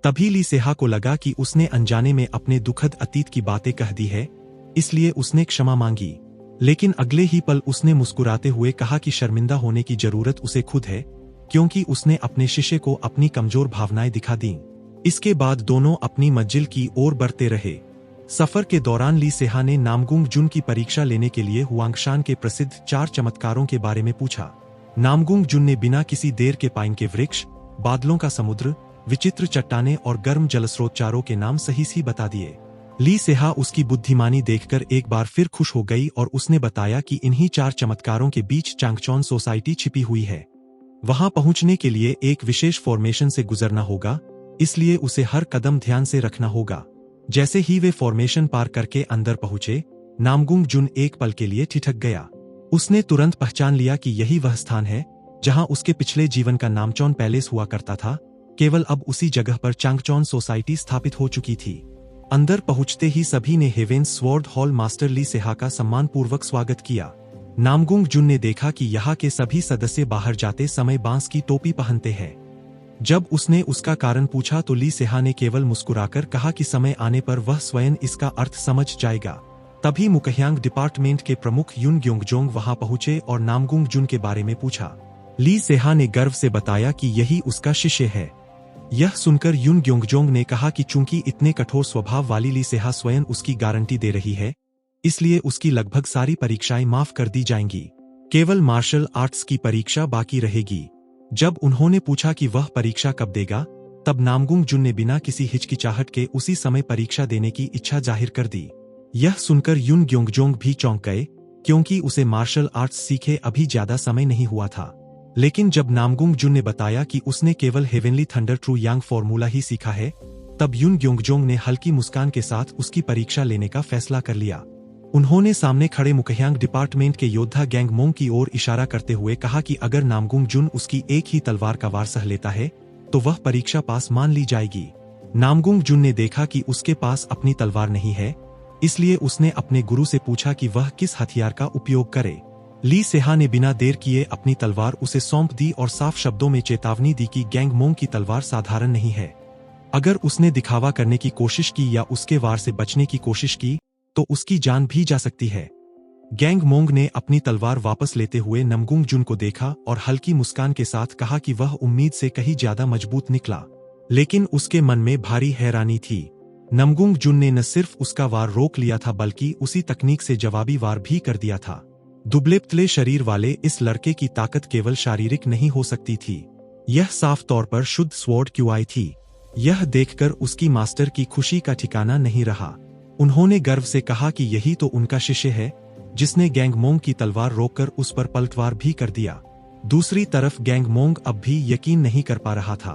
तभी ली सेहा को लगा कि उसने अनजाने में अपने दुखद अतीत की बातें कह दी है, इसलिए उसने क्षमा मांगी। लेकिन अगले ही पल उसने मुस्कुराते हुए कहा कि शर्मिंदा होने की जरूरत उसे खुद है, क्योंकि उसने अपने शिष्य को अपनी कमजोर भावनाएं दिखा दी। इसके बाद दोनों अपनी मंजिल की ओर बढ़ते रहे। सफर के दौरान ली सेहा ने नामगुंग जुन की परीक्षा लेने के लिए हुआंगशान के प्रसिद्ध 4 चमत्कारों के बारे में पूछा। नामगुंग जुन ने बिना किसी देर के पाइन के वृक्ष, बादलों का समुद्र, विचित्र चट्टाने और गर्म जलस्रोत चारों के नाम सही सी बता दिए। ली सेहा उसकी बुद्धिमानी देखकर एक बार फिर खुश हो गई और उसने बताया कि इन्हीं 4 चमत्कारों के बीच चांगचोन सोसाइटी छिपी हुई है। वहां पहुंचने के लिए एक विशेष फॉर्मेशन से गुजरना होगा, इसलिए उसे हर कदम ध्यान से रखना होगा। जैसे ही वे फॉर्मेशन पार करके अंदर पहुंचे, नामगुंग जुन एक पल के लिए ठिठक गया। उसने तुरंत पहचान लिया कि यही वह स्थान है जहां उसके पिछले जीवन का नामचौन पैलेस हुआ करता था, केवल अब उसी जगह पर चांगचोन सोसाइटी स्थापित हो चुकी थी। अंदर पहुंचते ही सभी ने हेवेंस स्वॉर्ड हॉल मास्टर ली सेहा का सम्मानपूर्वक स्वागत किया। नामगुंग जुन ने देखा कि यहाँ के सभी सदस्य बाहर जाते समय बांस की टोपी पहनते हैं। जब उसने उसका कारण पूछा तो ली सेहा ने केवल मुस्कुराकर कहा कि समय आने पर वह स्वयं इसका अर्थ समझ जाएगा। तभी मुकह्यांग डिपार्टमेंट के प्रमुख युन ग्योंगजोंग वहां पहुंचे और नामगुंग जुन के बारे में पूछा। ली सेहा ने गर्व से बताया कि यही उसका शिष्य है। यह सुनकर युन ग्योंगजोंग ने कहा कि चूंकि इतने कठोर स्वभाव वाली ली सेहा स्वयं उसकी गारंटी दे रही है, इसलिए उसकी लगभग सारी परीक्षाएं माफ कर दी जाएंगी। केवल मार्शल आर्ट्स की परीक्षा बाकी रहेगी। जब उन्होंने पूछा कि वह परीक्षा कब देगा, तब नामगुंग जुन ने बिना किसी हिचकिचाहट के उसी समय परीक्षा देने की इच्छा जाहिर कर दी। यह सुनकर युन ग्योंगजोंग भी चौंक गए, क्योंकि उसे मार्शल आर्ट्स सीखे अभी ज्यादा समय नहीं हुआ था। लेकिन जब नामगुंग जुन ने बताया कि उसने केवल हेवेनली थंडर ट्रू यांग फॉर्मूला ही सीखा है, तब युन ग्योंगजोंग ने हल्की मुस्कान के साथ उसकी परीक्षा लेने का फैसला कर लिया। उन्होंने सामने खड़े मुकह्यांग डिपार्टमेंट के योद्धा गैंग मोंग की ओर इशारा करते हुए कहा कि अगर नामगुंग जुन उसकी एक ही तलवार का वार सह लेता है, तो वह परीक्षा पास मान ली जाएगी। नामगुंग जुन ने देखा कि उसके पास अपनी तलवार नहीं है, इसलिए उसने अपने गुरु से पूछा कि वह किस हथियार का उपयोग करे। ली सेहा ने बिना देर किए अपनी तलवार उसे सौंप दी और साफ शब्दों में चेतावनी दी कि गैंग मोंग की तलवार साधारण नहीं है। अगर उसने दिखावा करने की कोशिश की या उसके वार से बचने की कोशिश की, तो उसकी जान भी जा सकती है। गैंग मोंग ने अपनी तलवार वापस लेते हुए नामगुंग जुन को देखा और हल्की मुस्कान के साथ कहा कि वह उम्मीद से कहीं ज्यादा मजबूत निकला, लेकिन उसके मन में भारी हैरानी थी। नामगुंग जुन ने न सिर्फ उसका वार रोक लिया था, बल्कि उसी तकनीक से जवाबी वार भी कर दिया था। दुबले पतले शरीर वाले इस लड़के की ताकत केवल शारीरिक नहीं हो सकती थी, यह साफ तौर पर शुद्ध स्वॉर्ड क्यूआई थी। यह देखकर उसकी मास्टर की खुशी का ठिकाना नहीं रहा। उन्होंने गर्व से कहा कि यही तो उनका शिष्य है, जिसने गैंग मोंग की तलवार रोककर उस पर पलटवार भी कर दिया। दूसरी तरफ गैंग मोंग अब भी यकीन नहीं कर पा रहा था।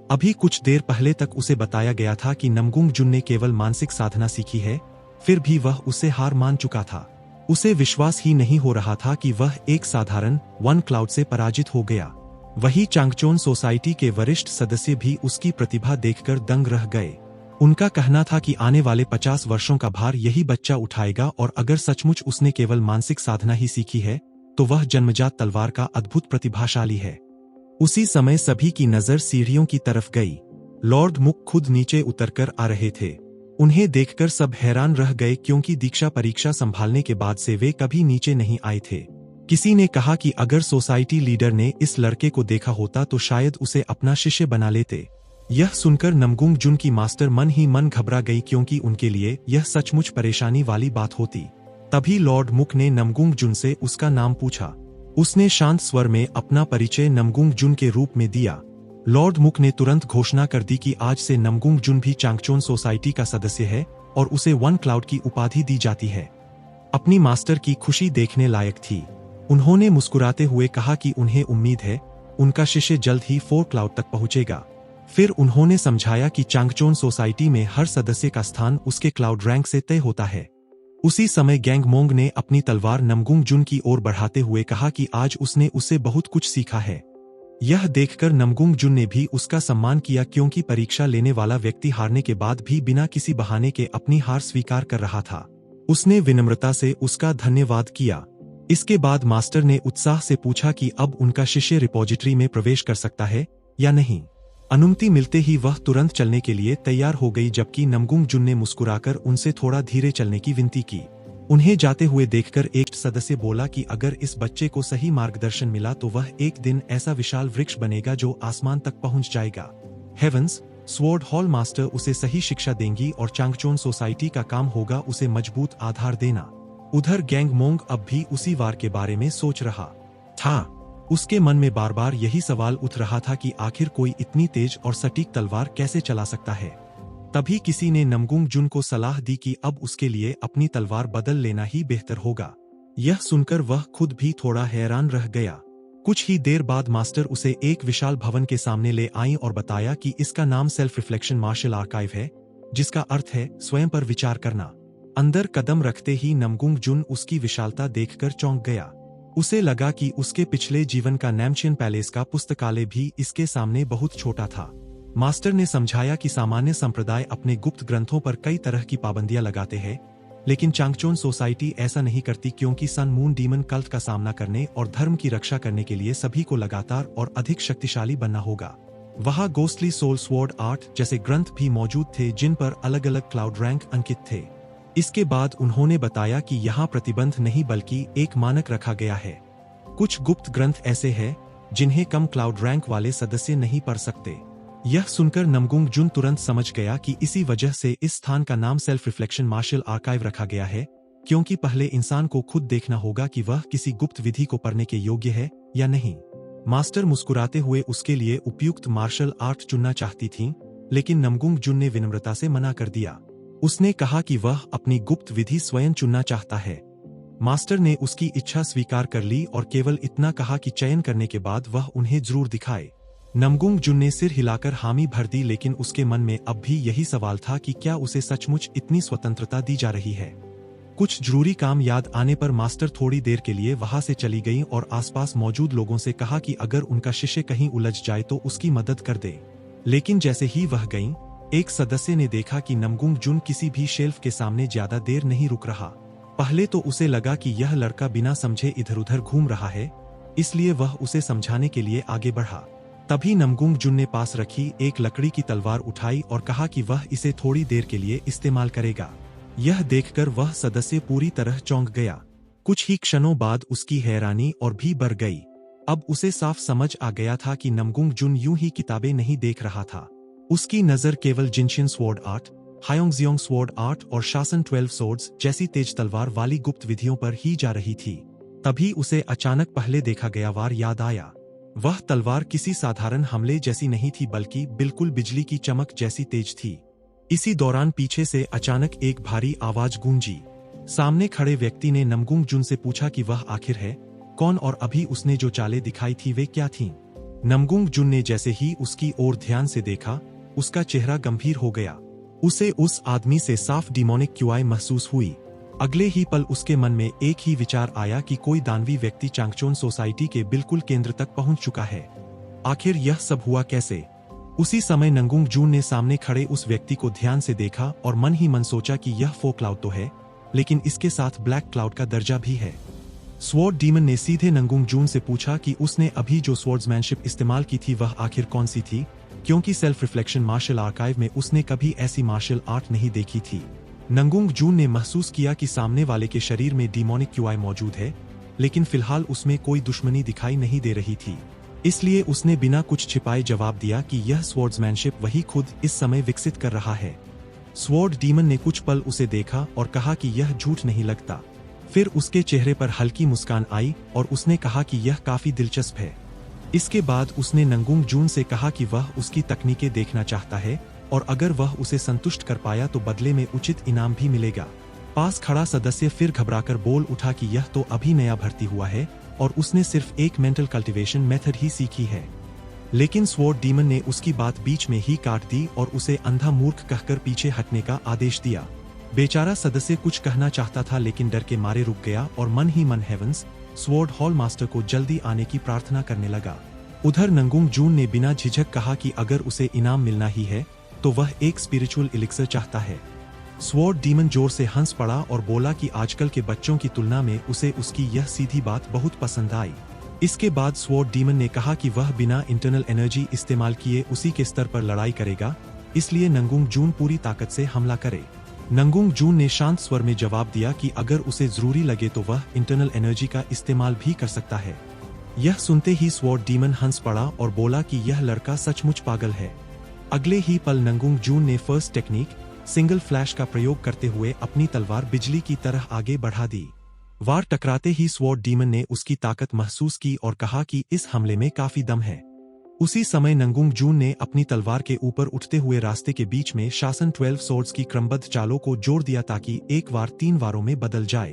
अभी कुछ देर पहले तक उसे बताया गया था कि नामगुंग जुन ने केवल मानसिक साधना सीखी है, फिर भी वह उससे हार मान चुका था। उसे विश्वास ही नहीं हो रहा था कि वह एक साधारण वन क्लाउड से पराजित हो गया। वही चांगचोन सोसाइटी के वरिष्ठ सदस्य भी उसकी प्रतिभा देखकर दंग रह गए। उनका कहना था कि आने वाले 50 वर्षों का भार यही बच्चा उठाएगा, और अगर सचमुच उसने केवल मानसिक साधना ही सीखी है, तो वह जन्मजात तलवार का अद्भुत प्रतिभाशाली है। उसी समय सभी की नजर सीढ़ियों की तरफ गई। लॉर्ड मुक खुद नीचे उतरकर आ रहे थे। उन्हें देखकर सब हैरान रह गए, क्योंकि दीक्षा परीक्षा संभालने के बाद से वे कभी नीचे नहीं आए थे। किसी ने कहा कि अगर सोसाइटी लीडर ने इस लड़के को देखा होता तो शायद उसे अपना शिष्य बना लेते। यह सुनकर नामगुंग जुन की मास्टर मन ही मन घबरा गई, क्योंकि उनके लिए यह सचमुच परेशानी वाली बात होती। तभी लॉर्ड मुक ने नामगुंग जुन से उसका नाम पूछा। उसने शांत स्वर में अपना परिचय नामगुंग जुन के रूप में दिया। लॉर्ड मुक ने तुरंत घोषणा कर दी कि आज से नामगुंग जुन भी चांगचोन सोसाइटी का सदस्य है और उसे वन क्लाउड की उपाधि दी जाती है। अपनी मास्टर की खुशी देखने लायक थी। उन्होंने मुस्कुराते हुए कहा कि उन्हें उम्मीद है उनका शिष्य जल्द ही 4 क्लाउड तक पहुंचेगा। फिर उन्होंने समझाया कि चांगचोन सोसाइटी में हर सदस्य का स्थान उसके क्लाउड रैंक से तय होता है। उसी समय गैंग मोंग ने अपनी तलवार नामगुंग जुन की ओर बढ़ाते हुए कहा कि आज उसने उससे बहुत कुछ सीखा है। यह देखकर नामगुंग जुन ने भी उसका सम्मान किया, क्योंकि परीक्षा लेने वाला व्यक्ति हारने के बाद भी बिना किसी बहाने के अपनी हार स्वीकार कर रहा था। उसने विनम्रता से उसका धन्यवाद किया। इसके बाद मास्टर ने उत्साह से पूछा कि अब उनका शिष्य रिपोजिटरी में प्रवेश कर सकता है या नहीं। अनुमति मिलते ही वह तुरंत चलने के लिए तैयार हो गई, जबकि नामगुंग जुन ने मुस्कुराकर उनसे थोड़ा धीरे चलने की विनती की। उन्हें जाते हुए देखकर एक सदस्य बोला कि अगर इस बच्चे को सही मार्गदर्शन मिला तो वह एक दिन ऐसा विशाल वृक्ष बनेगा जो आसमान तक पहुंच जाएगा। हेवंस स्वॉर्ड हॉल मास्टर उसे सही शिक्षा देंगी और चांगचोन सोसाइटी का काम होगा उसे मजबूत आधार देना। उधर गैंग मोंग अब भी उसी वार के बारे में सोच रहा था। उसके मन में बार बार यही सवाल उठ रहा था कि आखिर कोई इतनी तेज और सटीक तलवार कैसे चला सकता है। तभी किसी ने नमगुंग जुन को सलाह दी कि अब उसके लिए अपनी तलवार बदल लेना ही बेहतर होगा। यह सुनकर वह खुद भी थोड़ा हैरान रह गया। कुछ ही देर बाद मास्टर उसे एक विशाल भवन के सामने ले आई और बताया कि इसका नाम सेल्फ रिफ्लेक्शन मार्शल आर्काइव है, जिसका अर्थ है स्वयं पर विचार करना। अंदर कदम रखते ही नमगुंग जुन उसकी विशालता देखकर चौंक गया। उसे लगा कि उसके पिछले जीवन का नैमचियन पैलेस का पुस्तकालय भी इसके सामने बहुत छोटा था। मास्टर ने समझाया कि सामान्य संप्रदाय अपने गुप्त ग्रंथों पर कई तरह की पाबंदियां लगाते हैं, लेकिन चांगचोन सोसाइटी ऐसा नहीं करती, क्योंकि सन मून डीमन कल्ट का सामना करने और धर्म की रक्षा करने के लिए सभी को लगातार और अधिक शक्तिशाली बनना होगा। वहां गोस्टली सोल स्वॉर्ड आर्ट जैसे ग्रंथ भी मौजूद थे, जिन पर अलग अलग क्लाउड रैंक अंकित थे। इसके बाद उन्होंने बताया कि यहाँ प्रतिबंध नहीं बल्कि एक मानक रखा गया है। कुछ गुप्त ग्रंथ ऐसे हैं जिन्हें कम क्लाउड रैंक वाले सदस्य नहीं पढ़ सकते। यह सुनकर नमगुंग जुन तुरंत समझ गया कि इसी वजह से इस स्थान का नाम सेल्फ रिफ्लेक्शन मार्शल आर्काइव रखा गया है, क्योंकि पहले इंसान को खुद देखना होगा कि वह किसी गुप्त विधि को पढ़ने के योग्य है या नहीं। मास्टर मुस्कुराते हुए उसके लिए उपयुक्त मार्शल आर्ट चुनना चाहती थीं, लेकिन नमगुंग जुन ने विनम्रता से मना कर दिया। उसने कहा कि वह अपनी गुप्त विधि स्वयं चुनना चाहता है। मास्टर ने उसकी इच्छा स्वीकार कर ली और केवल इतना कहा कि चयन करने के बाद वह उन्हें जरूर दिखाए। नमगुंग जुन ने सिर हिलाकर हामी भर दी, लेकिन उसके मन में अब भी यही सवाल था कि क्या उसे सचमुच इतनी स्वतंत्रता दी जा रही है। कुछ जरूरी काम याद आने पर मास्टर थोड़ी देर के लिए वहां से चली गईं और आसपास मौजूद लोगों से कहा कि अगर उनका शिष्य कहीं उलझ जाए तो उसकी मदद कर दे। लेकिन जैसे ही वह गईं, एक सदस्य ने देखा कि नमगुंग जुन किसी भी शेल्फ के सामने ज्यादा देर नहीं रुक रहा। पहले तो उसे लगा कि यह लड़का बिना समझे इधर उधर घूम रहा है, इसलिए वह उसे समझाने के लिए आगे बढ़ा। तभी नमगुंग जुन ने पास रखी एक लकड़ी की तलवार उठाई और कहा कि वह इसे थोड़ी देर के लिए इस्तेमाल करेगा। यह देखकर वह सदस्य पूरी तरह चौंक गया। कुछ ही क्षणों बाद उसकी हैरानी और भी बढ़ गई। अब उसे साफ समझ आ गया था कि नमगुंग जुन यूं ही किताबें नहीं देख रहा था। उसकी नजर केवल जिनशिन स्वॉर्ड आर्ट, हायोंगजियोंग स्वॉर्ड आर्ट और शासन 12 स्वॉर्ड्स जैसी तेज तलवार वाली गुप्त विधियों पर ही जा रही थी। तभी उसे अचानक पहले देखा गया वार याद आया। वह तलवार किसी साधारण हमले जैसी नहीं थी, बल्कि बिल्कुल बिजली की चमक जैसी तेज थी। इसी दौरान पीछे से अचानक एक भारी आवाज गूंजी। सामने खड़े व्यक्ति ने नमगुंग जुन से पूछा कि वह आखिर है कौन और अभी उसने जो चालें दिखाई थी वे क्या थीं। नमगुंग जुन ने जैसे ही उसकी ओर ध्यान से देखा, उसका चेहरा गंभीर हो गया। उसे उस आदमी से साफ डिमोनिक क्यूआई महसूस हुई। अगले ही पल उसके मन में एक ही विचार आया कि कोई दानवी व्यक्ति चांगचोन सोसाइटी के बिल्कुल केंद्र तक पहुंच चुका है। आखिर यह सब हुआ कैसे? उसी समय नमगुंग जुन ने सामने खड़े उस व्यक्ति को ध्यान से देखा और मन ही मन सोचा कि यह फो क्लाउड तो है, लेकिन इसके साथ ब्लैक क्लाउड का दर्जा भी है। स्वॉर्ड डीमन ने सीधे नमगुंग जुन से पूछा कि उसने अभी जो स्वॉर्ड्समैनशिप इस्तेमाल की थी वह आखिर कौन सी थी, क्योंकि सेल्फ रिफ्लेक्शन मार्शल आर्काइव में उसने कभी ऐसी मार्शल आर्ट नहीं देखी थी। नमगुंग जुन ने महसूस किया कि सामने वाले के शरीर में डिमोनिक क्यूआई मौजूद है, लेकिन फिलहाल उसमें कोई दुश्मनी दिखाई नहीं दे रही थी। इसलिए उसने बिना कुछ छिपाए जवाब दिया कि यह स्वॉर्ड्समैनशिप वही खुद इस समय विकसित कर रहा है। स्वॉर्ड डीमन ने कुछ पल उसे देखा और कहा कि यह झूठ नहीं लगता। फिर उसके चेहरे पर हल्की मुस्कान आई और उसने कहा कि यह काफी दिलचस्प है। इसके बाद उसने नमगुंग जुन से कहा कि वह उसकी तकनीकें देखना चाहता है और अगर वह उसे संतुष्ट कर पाया तो बदले में उचित इनाम भी मिलेगा। पास खड़ा सदस्य फिर घबराकर बोल उठा कि यह तो अभी नया भर्ती हुआ है और उसने सिर्फ एक मेंटल कल्टीवेशन मेथड ही सीखी है। लेकिन स्वॉर्ड डीमन ने उसकी बात बीच में ही काट दी और उसे अंधा मूर्ख कहकर पीछे हटने का आदेश दिया। बेचारा सदस्य कुछ कहना चाहता था, लेकिन डर के मारे रुक गया और मन ही मन हेवंस स्वॉर्ड हॉल मास्टर को जल्दी आने की प्रार्थना करने लगा। उधर नमगुंग जुन ने बिना झिझक कहा कि अगर उसे इनाम मिलना ही है तो वह एक स्पिरिचुअल एलिक्सर चाहता है। स्वॉर्ड डीमन जोर से हंस पड़ा और बोला कि आजकल के बच्चों की तुलना में उसे उसकी यह सीधी बात बहुत पसंद आई। इसके बाद स्वॉर्ड डीमन ने कहा कि वह बिना इंटरनल एनर्जी इस्तेमाल किए उसी के स्तर पर लड़ाई करेगा, इसलिए नमगुंग जुन पूरी ताकत से हमला करे। नमगुंग जुन ने शांत स्वर में जवाब दिया कि अगर उसे जरूरी लगे तो वह इंटरनल एनर्जी का इस्तेमाल भी कर सकता है। यह सुनते ही स्वॉर्ड डीमन हंस पड़ा और बोला कि यह लड़का सचमुच पागल है। अगले ही पल नमगुंग जुन ने फर्स्ट टेक्निक सिंगल फ्लैश का प्रयोग करते हुए अपनी तलवार बिजली की तरह आगे बढ़ा दी। वार टकराते ही स्वॉर्ड डीमन ने उसकी ताकत महसूस की और कहा कि इस हमले में काफी दम है। उसी समय नंगुंग जून ने अपनी तलवार के ऊपर उठते हुए रास्ते के बीच में शासन 12 सोर्ड्स की क्रमबद्ध चालों को जोड़ दिया ताकि एक वार 3 वारों में बदल जाए।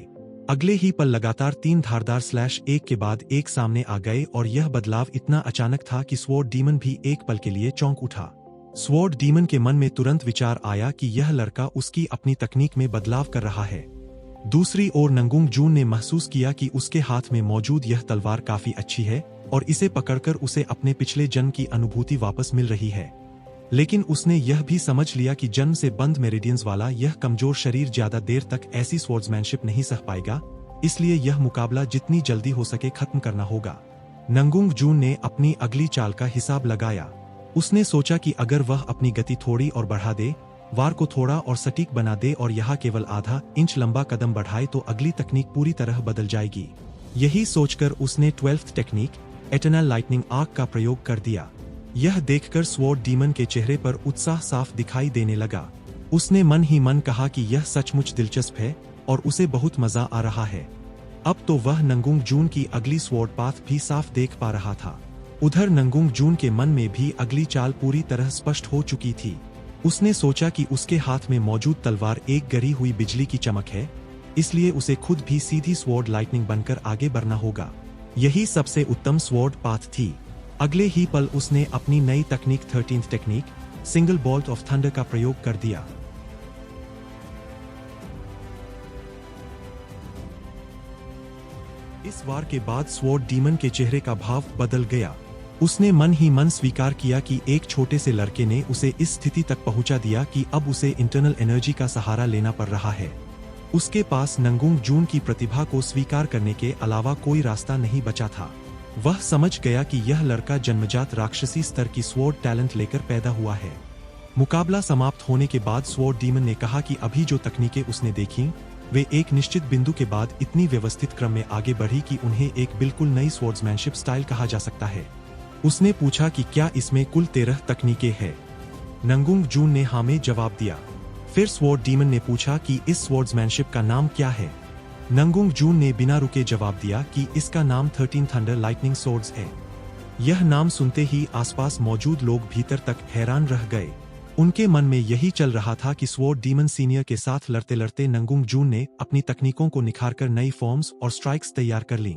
अगले ही पल लगातार 3 धारदार स्लैश एक के बाद एक सामने आ गए और यह बदलाव इतना अचानक था कि स्वॉर्ड डीमन भी एक पल के लिए चौंक उठा। स्वॉर्ड डीमन के मन में तुरंत विचार आया कि यह लड़का उसकी अपनी तकनीक में बदलाव कर रहा है। दूसरी ओर नंगुंग जून ने महसूस किया कि उसके हाथ में मौजूद यह तलवार काफी अच्छी है और इसे पकड़कर उसे अपने पिछले जन्म की अनुभूति वापस मिल रही है। लेकिन उसने यह भी समझ लिया कि जन्म से बंद मेरिडियंस वाला यह कमजोर शरीर ज्यादा देर तक ऐसी स्वॉर्ड्समैनशिप नहीं सह पाएगा, इसलिए यह मुकाबला जितनी जल्दी हो सके खत्म करना होगा। नंगुंग जून ने अपनी अगली चाल का हिसाब लगाया। उसने सोचा कि अगर वह अपनी गति थोड़ी और बढ़ा दे, वार को थोड़ा और सटीक बना दे और यहाँ केवल आधा इंच लंबा कदम बढ़ाए तो अगली तकनीक पूरी तरह बदल जाएगी। यही सोचकर उसने 12th technique eternal lightning arc का प्रयोग कर दिया। यह देखकर स्वॉर्ड डीमन के चेहरे पर उत्साह साफ दिखाई देने लगा। उसने मन ही मन कहा कि यह सचमुच दिलचस्प है और उसे बहुत मजा आ रहा है। अब तो वह नंगुंग जून की अगली स्वॉर्ड पाथ भी साफ देख पा रहा था। उधर नंगुंग जून के मन में भी अगली चाल पूरी तरह स्पष्ट हो चुकी थी। उसने सोचा कि उसके हाथ में मौजूद तलवार एक गरी हुई बिजली की चमक है, इसलिए उसे खुद भी सीधी स्वॉर्ड लाइटनिंग बनकर आगे बढ़ना होगा। यही सबसे उत्तम स्वॉर्ड पाथ थी। अगले ही पल उसने अपनी नई तकनीक 13th technique single bolt of thunder का प्रयोग कर दिया। इस वार के बाद स्वॉर्ड डीमन के चेहरे का भाव बदल गया। उसने मन ही मन स्वीकार किया कि एक छोटे से लड़के ने उसे इस स्थिति तक पहुंचा दिया कि अब उसे इंटरनल एनर्जी का सहारा लेना पड़ रहा है। उसके पास नंगुंग जून की प्रतिभा को स्वीकार करने के अलावा कोई रास्ता नहीं बचा था। वह समझ गया कि यह लड़का जन्मजात राक्षसी स्तर की स्वॉर्ड टैलेंट लेकर पैदा हुआ है। मुकाबला समाप्त होने के बाद स्वॉर्ड डीमन ने कहा कि अभी जो तकनीकें उसने देखी वे एक निश्चित बिंदु के बाद इतनी व्यवस्थित क्रम में आगे बढ़ी कि उन्हें एक बिल्कुल नई स्वॉर्ड्समैनशिप स्टाइल कहा जा सकता है। उसने पूछा कि क्या इसमें कुल 13 तकनीकें हैं। नंगुंग जून ने हाँ में जवाब दिया। फिर स्वॉर्ड डीमन ने पूछा कि इस स्वॉर्ड्समैनशिप का नाम क्या है। नंगुंग जून ने बिना रुके जवाब दिया कि इसका नाम 13 थंडर लाइटनिंग सोर्ड्स है। यह नाम सुनते ही आसपास मौजूद लोग भीतर तक हैरान रह गए। उनके मन में यही चल रहा था कि स्वॉर्ड डीमन सीनियर के साथ लड़ते लड़ते नंगुंग जून ने अपनी तकनीकों को निखारकर नई फॉर्म्स और स्ट्राइक्स तैयार कर लीं।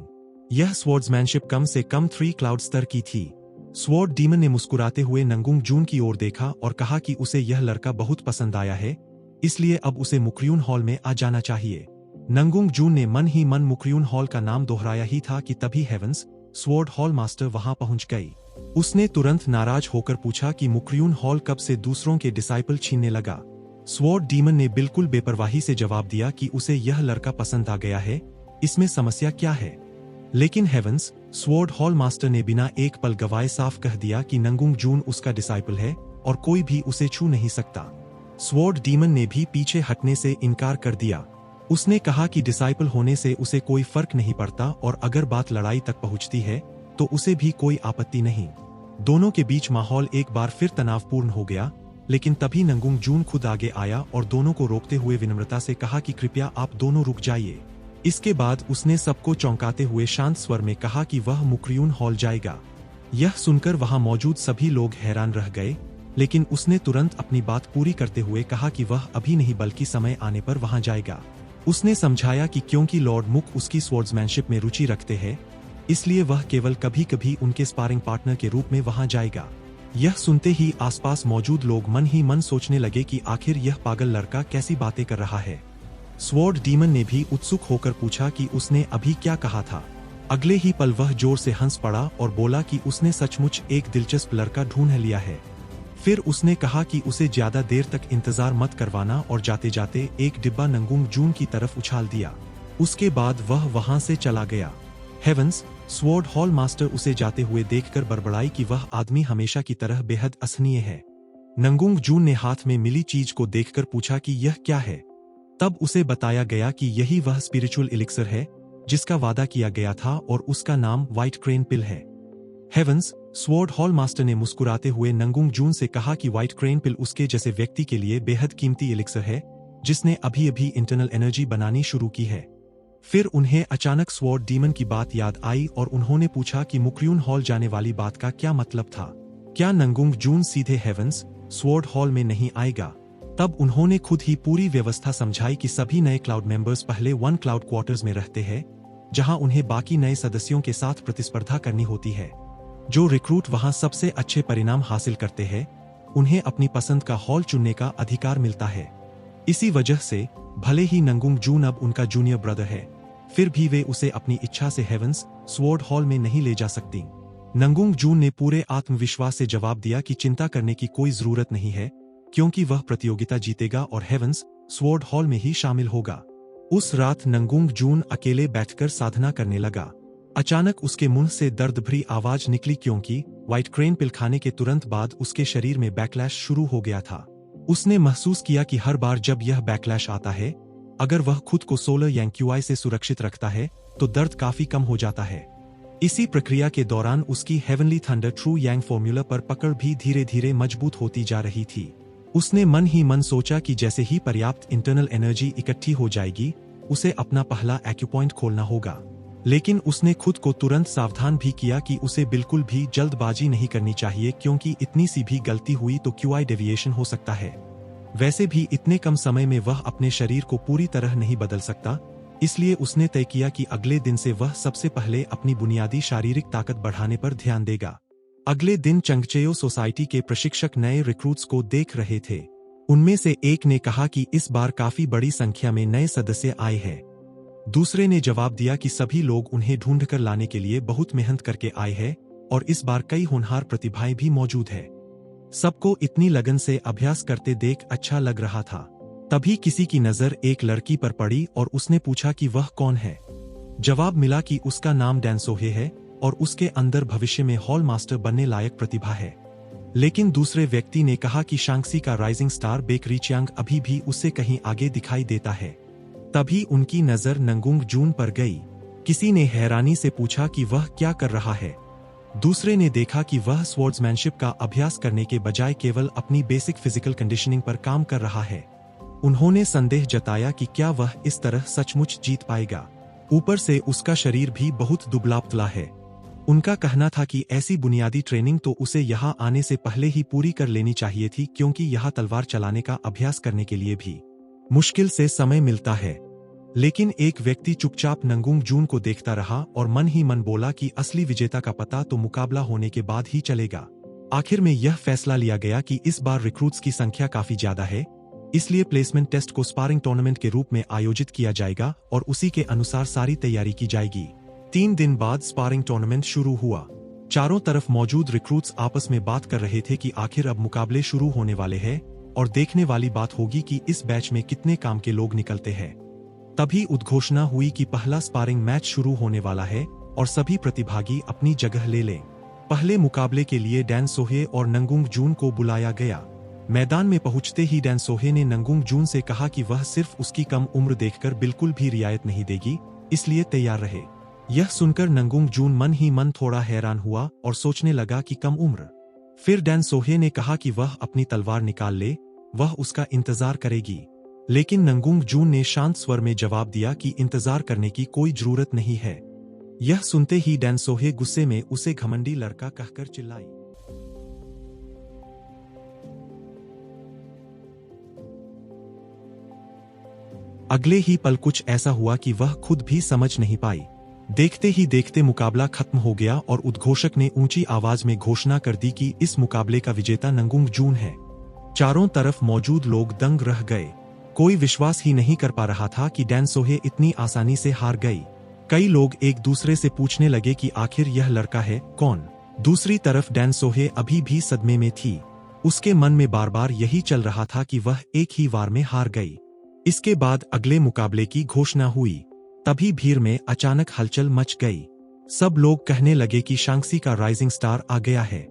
यह स्वॉर्ड्समैनशिप कम से कम 3 क्लाउड स्तर की थी। स्वॉर्ड डीमन ने मुस्कुराते हुए नंगुंग जून की ओर देखा और कहा कि उसे यह लड़का बहुत पसंद आया है, इसलिए अब उसे मुक्रियून हॉल में आ जाना चाहिए। नंगुंग जून ने मन ही मन मुक्रियून हॉल का नाम दोहराया ही था कि तभी हेवंस स्वॉर्ड हॉल मास्टर वहां पहुंच गई। उसने तुरंत नाराज होकर पूछा कि मुक्रियून हॉल कब से दूसरों के डिसाइपल छीनने लगा। स्वॉर्ड डीमन ने बिल्कुल बेपरवाही से जवाब दिया कि उसे यह लड़का पसंद आ गया है, इसमें समस्या क्या है। लेकिन हेवंस स्वॉर्ड हॉल मास्टर ने बिना एक पल गवाए साफ कह दिया कि नंगुंग जून उसका डिसाइपल है और कोई भी उसे छू नहीं सकता। स्वॉर्ड डीमन ने भी पीछे हटने से इनकार कर दिया। उसने कहा कि डिसाइपल होने से उसे कोई फर्क नहीं पड़ता और अगर बात लड़ाई तक पहुंचती है तो उसे भी कोई आपत्ति नहीं। दोनों के बीच माहौल एक बार फिर तनावपूर्ण हो गया, लेकिन तभी नंगुंग जून खुद आगे आया और दोनों को रोकते हुए विनम्रता से कहा कि कृपया आप दोनों रुक जाइए। इसके बाद उसने सबको चौंकाते हुए शांत स्वर में कहा कि वह मुक्रियून हॉल जाएगा। यह सुनकर वहां मौजूद सभी लोग हैरान रह गए, लेकिन उसने तुरंत अपनी बात पूरी करते हुए कहा कि वह अभी नहीं बल्कि समय आने पर वहां जाएगा। उसने समझाया कि क्योंकि लॉर्ड मुक उसकी स्वॉर्ड्समैनशिप में रुचि रखते हैं, इसलिए वह केवल कभी कभी उनके स्पारिंग पार्टनर के रूप में वहां जाएगा। यह सुनते ही आसपास मौजूद लोग मन ही मन सोचने लगे कि आखिर यह पागल लड़का कैसी बातें कर रहा है। स्वॉर्ड डीमन ने भी उत्सुक होकर पूछा कि उसने अभी क्या कहा था। अगले ही पल वह जोर से हंस पड़ा और बोला कि उसने सचमुच एक दिलचस्प लड़का ढूंढ लिया है। फिर उसने कहा कि उसे ज्यादा देर तक इंतजार मत करवाना और जाते जाते एक डिब्बा नंगुंग जून की तरफ उछाल दिया। उसके बाद वह वहां से चला गया। हेवंस स्वॉर्ड हॉल मास्टर उसे जाते हुए देखकर बड़बड़ाई कि वह आदमी हमेशा की तरह बेहद असहनीय है। नंगुंग जून ने हाथ में मिली चीज को देखकर पूछा कि यह क्या है। तब उसे बताया गया कि यही वह स्पिरिचुअल एलिक्सर है जिसका वादा किया गया था और उसका नाम व्हाइट क्रेन पिल है। हेवंस स्वॉर्ड हॉल मास्टर ने मुस्कुराते हुए नंगुंग जून से कहा कि व्हाइट क्रेन पिल उसके जैसे व्यक्ति के लिए बेहद कीमती एलिक्सर है जिसने अभी अभी इंटरनल एनर्जी बनानी शुरू की है। फिर उन्हें अचानक स्वॉर्ड डीमन की बात याद आई और उन्होंने पूछा कि मुक्रियन हॉल जाने वाली बात का क्या मतलब था। क्या नंगुंग जून सीधे हेवंस स्वॉर्ड हॉल में नहीं आएगा? तब उन्होंने खुद ही पूरी व्यवस्था समझाई कि सभी नए क्लाउड मेंबर्स पहले वन क्लाउड क्वार्टर्स में रहते हैं, जहां उन्हें बाकी नए सदस्यों के साथ प्रतिस्पर्धा करनी होती है। जो रिक्रूट वहां सबसे अच्छे परिणाम हासिल करते हैं, उन्हें अपनी पसंद का हॉल चुनने का अधिकार मिलता है। इसी वजह से भले ही नंगुंग जून अब उनका जूनियर ब्रदर है, फिर भी वे उसे अपनी इच्छा से हेवंस स्वॉर्ड हॉल में नहीं ले जा सकती। नंगुंग जून ने पूरे आत्मविश्वास से जवाब दिया कि चिंता करने की कोई जरूरत नहीं है, क्योंकि वह प्रतियोगिता जीतेगा और हेवंस स्वॉर्ड हॉल में ही शामिल होगा। उस रात नंगुंग जून अकेले बैठकर साधना करने लगा। अचानक उसके मुंह से दर्द भरी आवाज निकली, क्योंकि व्हाइट क्रेन पिल खाने के तुरंत बाद उसके शरीर में बैकलैश शुरू हो गया था। उसने महसूस किया कि हर बार जब यह बैकलैश आता है, अगर वह खुद को सोलर यांग क्यूआई से सुरक्षित रखता है तो दर्द काफी कम हो जाता है। इसी प्रक्रिया के दौरान उसकी हेवनली थंडर ट्रू यांग फॉर्मूला पर पकड़ भी धीरे धीरे मजबूत होती जा रही थी। उसने मन ही मन सोचा कि जैसे ही पर्याप्त इंटरनल एनर्जी इकट्ठी हो जाएगी, उसे अपना पहला एक्यूपॉइंट खोलना होगा। लेकिन उसने खुद को तुरंत सावधान भी किया कि उसे बिल्कुल भी जल्दबाजी नहीं करनी चाहिए, क्योंकि इतनी सी भी गलती हुई तो क्यूआई डेविएशन हो सकता है। वैसे भी इतने कम समय में वह अपने शरीर को पूरी तरह नहीं बदल सकता, इसलिए उसने तय किया कि अगले दिन से वह सबसे पहले अपनी बुनियादी शारीरिक ताकत बढ़ाने पर ध्यान देगा। अगले दिन चंगचेयो सोसाइटी के प्रशिक्षक नए रिक्रूट्स को देख रहे थे। उनमें से एक ने कहा कि इस बार काफी बड़ी संख्या में नए सदस्य आए हैं। दूसरे ने जवाब दिया कि सभी लोग उन्हें ढूंढकर लाने के लिए बहुत मेहनत करके आए हैं और इस बार कई होनहार प्रतिभाएं भी मौजूद है। सबको इतनी लगन से अभ्यास करते देख अच्छा लग रहा था। तभी किसी की नजर एक लड़की पर पड़ी और उसने पूछा कि वह कौन है। जवाब मिला कि उसका नाम डैनसोहे है और उसके अंदर भविष्य में हॉल मास्टर बनने लायक प्रतिभा है। लेकिन दूसरे व्यक्ति ने कहा कि शांक्सी का राइजिंग स्टार बेक रिचियांग अभी भी उससे कहीं आगे दिखाई देता है। तभी उनकी नजर नंगुंग जून पर गई। किसी ने हैरानी से पूछा कि वह क्या कर रहा है। दूसरे ने देखा कि वह स्वॉर्ड्समैनशिप का अभ्यास करने के बजाय केवल अपनी बेसिक फिजिकल कंडीशनिंग पर काम कर रहा है। उन्होंने संदेह जताया कि क्या वह इस तरह सचमुच जीत पाएगा। ऊपर से उसका शरीर भी बहुत दुबला पतला है। उनका कहना था कि ऐसी बुनियादी ट्रेनिंग तो उसे यहाँ आने से पहले ही पूरी कर लेनी चाहिए थी, क्योंकि यहाँ तलवार चलाने का अभ्यास करने के लिए भी मुश्किल से समय मिलता है। लेकिन एक व्यक्ति चुपचाप नंगुंग जून को देखता रहा और मन ही मन बोला कि असली विजेता का पता तो मुकाबला होने के बाद ही चलेगा। आखिर में यह फैसला लिया गया कि इस बार रिक्रूट्स की संख्या काफी ज्यादा है, इसलिए प्लेसमेंट टेस्ट को स्पारिंग टूर्नामेंट के रूप में आयोजित किया जाएगा और उसी के अनुसार सारी तैयारी की जाएगी। 3 दिन बाद स्पारिंग टूर्नामेंट शुरू हुआ। चारों तरफ मौजूद रिक्रूट्स आपस में बात कर रहे थे कि आखिर अब मुकाबले शुरू होने वाले हैं और देखने वाली बात होगी कि इस बैच में कितने काम के लोग निकलते हैं। तभी उद्घोषणा हुई कि पहला स्पारिंग मैच शुरू होने वाला है और सभी प्रतिभागी अपनी जगह ले लें। पहले मुकाबले के लिए डैनसोहे और नंगुंग जून को बुलाया गया। मैदान में पहुंचते ही डैनसोहे ने नंगुंग जून से कहा कि वह सिर्फ उसकी कम उम्र देखकर बिल्कुल भी रियायत नहीं देगी, इसलिए तैयार रहे। यह सुनकर नंगुंग जून मन ही मन थोड़ा हैरान हुआ और सोचने लगा कि कम उम्र। फिर डैनसोहे ने कहा कि वह अपनी तलवार निकाल ले, वह उसका इंतजार करेगी। लेकिन नंगुंग जून ने शांत स्वर में जवाब दिया कि इंतजार करने की कोई जरूरत नहीं है। यह सुनते ही डैनसोहे गुस्से में उसे घमंडी लड़का कहकर चिल्लाई। अगले ही पल कुछ ऐसा हुआ कि वह खुद भी समझ नहीं पाई। देखते ही देखते मुकाबला खत्म हो गया और उद्घोषक ने ऊंची आवाज में घोषणा कर दी कि इस मुकाबले का विजेता नंगुंग जून है। चारों तरफ मौजूद लोग दंग रह गए। कोई विश्वास ही नहीं कर पा रहा था कि डैनसोहे इतनी आसानी से हार गई। कई लोग एक दूसरे से पूछने लगे कि आखिर यह लड़का है कौन। दूसरी तरफ डैनसोहे अभी भी सदमे में थी। उसके मन में बार बार यही चल रहा था कि वह एक ही वार में हार गई। इसके बाद अगले मुकाबले की घोषणा हुई। तभी भीड़ में अचानक हलचल मच गई। सब लोग कहने लगे कि शांक्सी का राइजिंग स्टार आ गया है।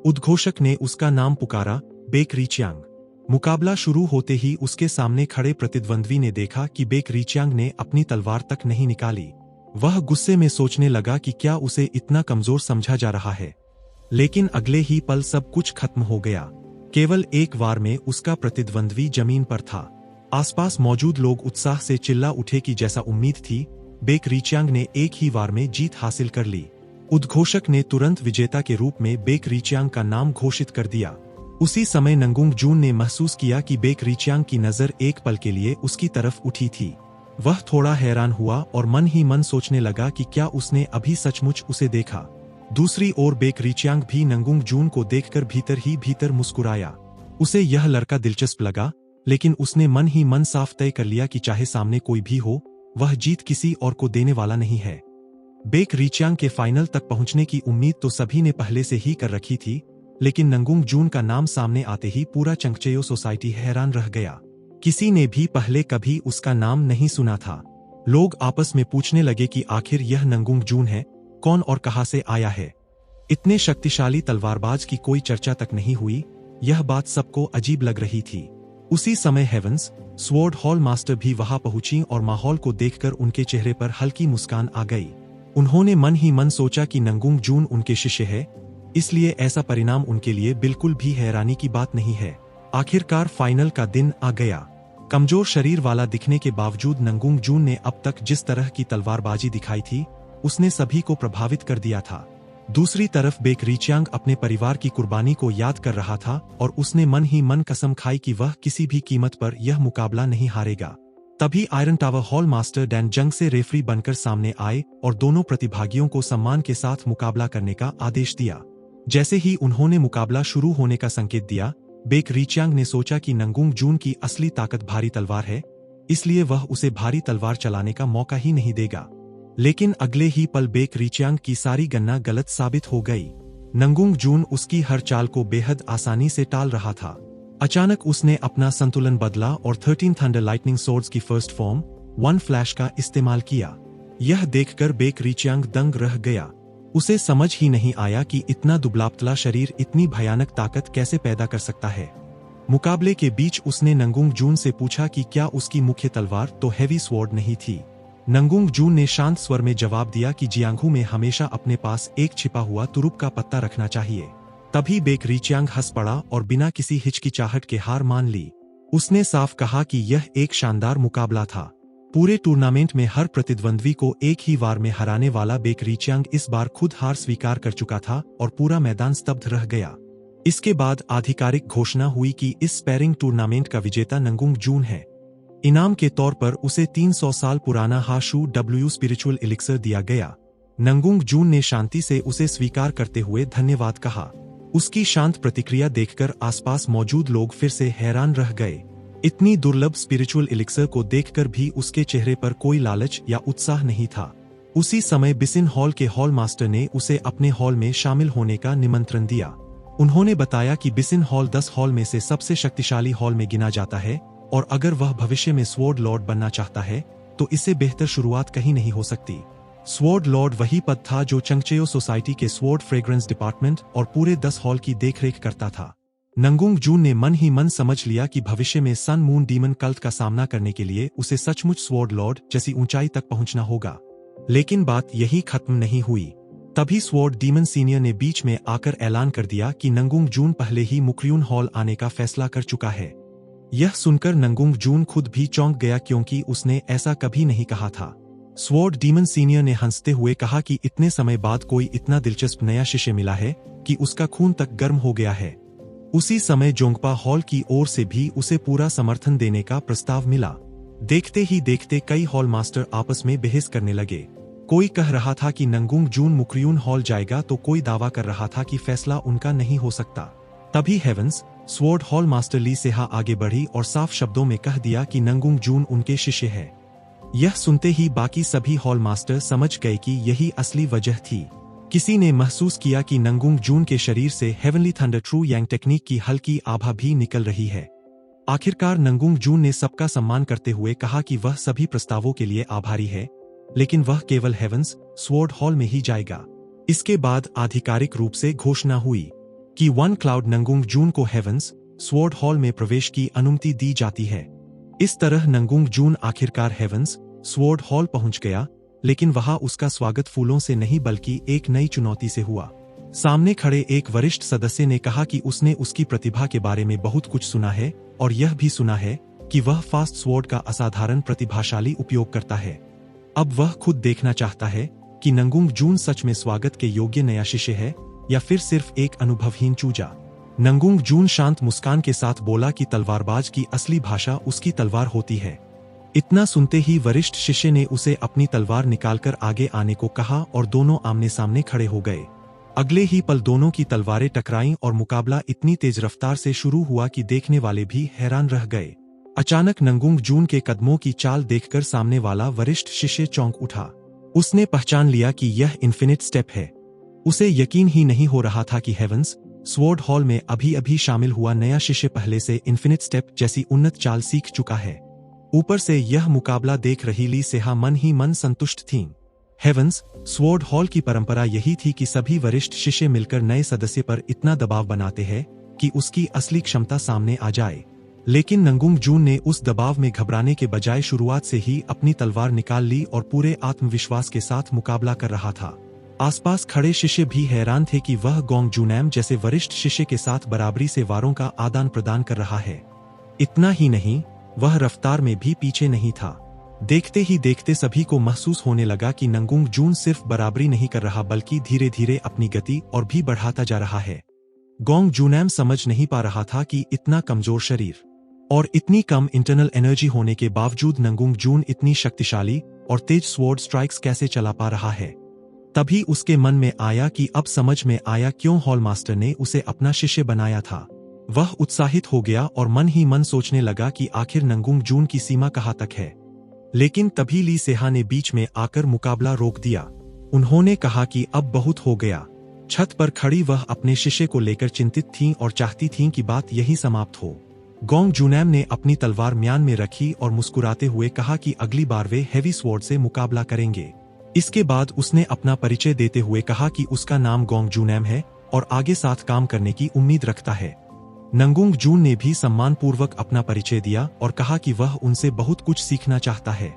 उद्घोषक ने उसका नाम पुकारा, बेक रिचियांग। मुकाबला शुरू होते ही उसके सामने खड़े प्रतिद्वंद्वी ने देखा कि बेक रिचियांग ने अपनी तलवार तक नहीं निकाली। वह गुस्से में सोचने लगा कि क्या उसे इतना कमजोर समझा जा रहा है। लेकिन अगले ही पल सब कुछ खत्म हो गया। केवल एक वार में उसका प्रतिद्वंद्वी जमीन पर था। आसपास मौजूद लोग उत्साह से चिल्ला उठे कि जैसा उम्मीद थी, बेक रीचियांग ने एक ही वार में जीत हासिल कर ली। उद्घोषक ने तुरंत विजेता के रूप में बेक रीचियांग का नाम घोषित कर दिया। उसी समय नंगुंग जून ने महसूस किया कि बेक रीचियांग की नजर एक पल के लिए उसकी तरफ उठी थी। वह थोड़ा हैरान हुआ और मन ही मन सोचने लगा कि क्या उसने अभी सचमुच उसे देखा। दूसरी ओर बेक रीचियांग भी नंगुंग जून को देखकर भीतर ही भीतर मुस्कुराया। उसे यह लड़का दिलचस्प लगा, लेकिन उसने मन ही मन साफ तय कर लिया कि चाहे सामने कोई भी हो, वह जीत किसी और को देने वाला नहीं है। बेक रीचियांग के फाइनल तक पहुंचने की उम्मीद तो सभी ने पहले से ही कर रखी थी, लेकिन नंगुंग जून का नाम सामने आते ही पूरा चंगचेयो सोसाइटी हैरान रह गया। किसी ने भी पहले कभी उसका नाम नहीं सुना था। लोग आपस में पूछने लगे कि आखिर यह नंगुंग जून है, कौन और कहां से आया है। इतने शक्तिशाली तलवारबाज की कोई चर्चा तक नहीं हुई। यह बात सबको अजीब लग रही थी। उसी समय हेवंस स्वॉर्ड हॉल मास्टर भी वहां पहुंची और माहौल को देखकर उनके चेहरे पर हल्की मुस्कान आ गई। उन्होंने मन ही मन सोचा कि नंगुंग जून उनके शिष्य है, इसलिए ऐसा परिणाम उनके लिए बिल्कुल भी हैरानी की बात नहीं है। आखिरकार फाइनल का दिन आ गया। कमजोर शरीर वाला दिखने के बावजूद नंगुंग जून ने अब तक जिस तरह की तलवारबाजी दिखाई थी, उसने सभी को प्रभावित कर दिया था। दूसरी तरफ बेक रीचियांग अपने परिवार की कुर्बानी को याद कर रहा था और उसने मन ही मन कसम खाई कि वह किसी भी कीमत पर यह मुकाबला नहीं हारेगा। तभी iron tower hall master Dan जंग से रेफरी बनकर सामने आए और दोनों प्रतिभागियों को सम्मान के साथ मुकाबला करने का आदेश दिया। जैसे ही उन्होंने मुकाबला शुरू होने का संकेत दिया, बेक रीचियांग ने सोचा कि नंगुंग जून की असली ताकत भारी तलवार है, इसलिए वह उसे भारी तलवार चलाने का मौका ही नहीं देगा। लेकिन अगले ही पल बेक रीचियांग की सारी गणना गलत साबित हो गई। नंगुंग जून उसकी हर चाल को बेहद आसानी से टाल रहा था। अचानक उसने अपना संतुलन बदला और 13 थंडर लाइटनिंग सोर्ड्स की फर्स्ट फॉर्म 1 फ्लैश का इस्तेमाल किया। यह देखकर बेक रीचियांग दंग रह गया। उसे समझ ही नहीं आया कि इतना दुबला-पतला शरीर इतनी भयानक ताकत कैसे पैदा कर सकता है। मुकाबले के बीच उसने नंगुंग जून से पूछा कि क्या उसकी मुख्य तलवार तो हेवी स्वॉर्ड नहीं थी। नंगुंग जून ने शांत स्वर में जवाब दिया कि जियांगहू में हमेशा अपने पास एक छिपा हुआ तुरुप का पत्ता रखना चाहिए। तभी बेक रीचियांग हंस पड़ा और बिना किसी हिचकिचाहट के हार मान ली। उसने साफ कहा कि यह एक शानदार मुकाबला था। पूरे टूर्नामेंट में हर प्रतिद्वंद्वी को एक ही वार में हराने वाला बेक रीचियांग इस बार खुद हार स्वीकार कर चुका था और पूरा मैदान स्तब्ध रह गया। इसके बाद आधिकारिक घोषणा हुई कि इस स्पैरिंग टूर्नामेंट का विजेता नंगुंग जून है। इनाम के तौर पर उसे 300 साल पुराना हाशू डब्ल्यू स्पिरिचुअल एलिक्सर दिया गया। नंगुंग जून ने शांति से उसे स्वीकार करते हुए धन्यवाद कहा। उसकी शांत प्रतिक्रिया देखकर आसपास मौजूद लोग फिर से हैरान रह गए। इतनी दुर्लभ स्पिरिचुअल एलिक्सर को देखकर भी उसके चेहरे पर कोई लालच या उत्साह नहीं था। उसी समय बिसिन हॉल के हॉल मास्टर ने उसे अपने हॉल में शामिल होने का निमंत्रण दिया। उन्होंने बताया कि बिसिन हॉल 10 हॉल में से सबसे शक्तिशाली हॉल में गिना जाता है और अगर वह भविष्य में स्वॉर्ड लॉर्ड बनना चाहता है तो इससे बेहतर शुरुआत कहीं नहीं हो सकती। स्वॉर्ड लॉर्ड वही पद था जो चंगचेयो सोसाइटी के स्वॉर्ड फ्रेग्रेंस डिपार्टमेंट और पूरे 10 हॉल की देखरेख करता था। नंगुंग जून ने मन ही मन समझ लिया कि भविष्य में सन मून डीमन कल्ट का सामना करने के लिए उसे सचमुच स्वॉर्ड लॉर्ड जैसी ऊंचाई तक पहुंचना होगा। लेकिन बात यही खत्म नहीं हुई। तभी स्वॉर्ड डीमन सीनियर ने बीच में आकर ऐलान कर दिया कि नंगुंग जून पहले ही मुक्रियून हॉल आने का फैसला कर चुका है। यह सुनकर नंगुंग जून खुद भी चौंक गया, क्योंकि उसने ऐसा कभी नहीं कहा था। स्वॉर्ड डीमन सीनियर ने हंसते हुए कहा कि इतने समय बाद कोई इतना दिलचस्प नया शिष्य मिला है कि उसका खून तक गर्म हो गया है। उसी समय जोंगपा हॉल की ओर से भी उसे पूरा समर्थन देने का प्रस्ताव मिला। देखते ही देखते कई हॉल मास्टर आपस में बहस करने लगे। कोई कह रहा था कि नंगुंग जून मुक्रियून हॉल जाएगा तो कोई दावा कर रहा था कि फैसला उनका नहीं हो सकता। तभी हेवंस स्वॉर्ड हॉल मास्टर ली सेहा आगे बढ़ी और साफ शब्दों में कह दिया कि नंगुंग जून उनके शिष्य है। यह सुनते ही बाकी सभी हॉल मास्टर समझ गए कि यही असली वजह थी। किसी ने महसूस किया कि नंगुंग जून के शरीर से हेवनली थंडर ट्रू यांग टेक्निक की हल्की आभा भी निकल रही है। आखिरकार नंगुंग जून ने सबका सम्मान करते हुए कहा कि वह सभी प्रस्तावों के लिए आभारी है, लेकिन वह केवल हेवंस स्वॉर्ड हॉल में ही जाएगा। इसके बाद आधिकारिक रूप से घोषणा हुई कि वन क्लाउड नंगुंग जून को हेवंस स्वॉर्ड हॉल में प्रवेश की अनुमति दी जाती है। इस तरह नंगुंग जून आखिरकार हेवंस स्वॉर्ड हॉल पहुंच गया, लेकिन वहां उसका स्वागत फूलों से नहीं बल्कि एक नई चुनौती से हुआ। सामने खड़े एक वरिष्ठ सदस्य ने कहा कि उसने उसकी प्रतिभा के बारे में बहुत कुछ सुना है और यह भी सुना है कि वह फास्ट स्वॉर्ड का असाधारण प्रतिभाशाली उपयोग करता है। अब वह खुद देखना चाहता है कि नंगुंग जून सच में स्वागत के योग्य नया शिष्य है या फिर सिर्फ एक अनुभवहीन चूजा। नंगुंग जून शांत मुस्कान के साथ बोला कि तलवारबाज की असली भाषा उसकी तलवार होती है। इतना सुनते ही वरिष्ठ शिष्य ने उसे अपनी तलवार निकालकर आगे आने को कहा और दोनों आमने सामने खड़े हो गए। अगले ही पल दोनों की तलवारें टकराईं और मुकाबला इतनी तेज रफ्तार से शुरू हुआ कि देखने वाले भी हैरान रह गए। अचानक नंगुंग जून के कदमों की चाल देखकर सामने वाला वरिष्ठ शिष्य चौंक उठा। उसने पहचान लिया कि यह इन्फिनिट स्टेप है। उसे यकीन ही नहीं हो रहा था कि हेवंस स्वॉर्ड हॉल में अभी अभी शामिल हुआ नया शिष्य पहले से इन्फिनिट स्टेप जैसी उन्नत चाल सीख चुका है। ऊपर से यह मुकाबला देख रही ली सेहा मन ही मन संतुष्ट थीं। हेवंस स्वॉर्ड हॉल की परंपरा यही थी कि सभी वरिष्ठ शिष्य मिलकर नए सदस्य पर इतना दबाव बनाते हैं कि उसकी असली क्षमता सामने आ जाए। लेकिन नंगुंग जून ने उस दबाव में घबराने के बजाय शुरुआत से ही अपनी तलवार निकाल ली और पूरे आत्मविश्वास के साथ मुकाबला कर रहा था। आसपास खड़े शिष्य भी हैरान थे कि वह गोंग जूनैम जैसे वरिष्ठ शिष्य के साथ बराबरी से वारों का आदान प्रदान कर रहा है। इतना ही नहीं, वह रफ्तार में भी पीछे नहीं था। देखते ही देखते सभी को महसूस होने लगा कि नंगुंग जून सिर्फ बराबरी नहीं कर रहा बल्कि धीरे धीरे अपनी गति और भी बढ़ाता जा रहा है। गोंग जूनैम समझ नहीं पा रहा था कि इतना कमजोर शरीर और इतनी कम इंटरनल एनर्जी होने के बावजूद नंगुंग जून इतनी शक्तिशाली और तेज स्वॉर्ड स्ट्राइक्स कैसे चला पा रहा है। तभी उसके मन में आया कि अब समझ में आया क्यों हॉल मास्टर ने उसे अपना शिष्य बनाया था। वह उत्साहित हो गया और मन ही मन सोचने लगा कि आखिर नंगुंग जून की सीमा कहाँ तक है। लेकिन तभी ली सेहा ने बीच में आकर मुकाबला रोक दिया। उन्होंने कहा कि अब बहुत हो गया। छत पर खड़ी वह अपने शिष्य को लेकर चिंतित थीं और चाहती थीं कि बात यही समाप्त हो। गोंग जूनैम ने अपनी तलवार म्यान में रखी और मुस्कुराते हुए कहा कि अगली बार वे हेवी स्वॉर्ड से मुकाबला करेंगे। इसके बाद उसने अपना परिचय देते हुए कहा कि उसका नाम गोंग जूनैम है और आगे साथ काम करने की उम्मीद रखता है। नंगुंग जून ने भी सम्मानपूर्वक अपना परिचय दिया और कहा कि वह उनसे बहुत कुछ सीखना चाहता है।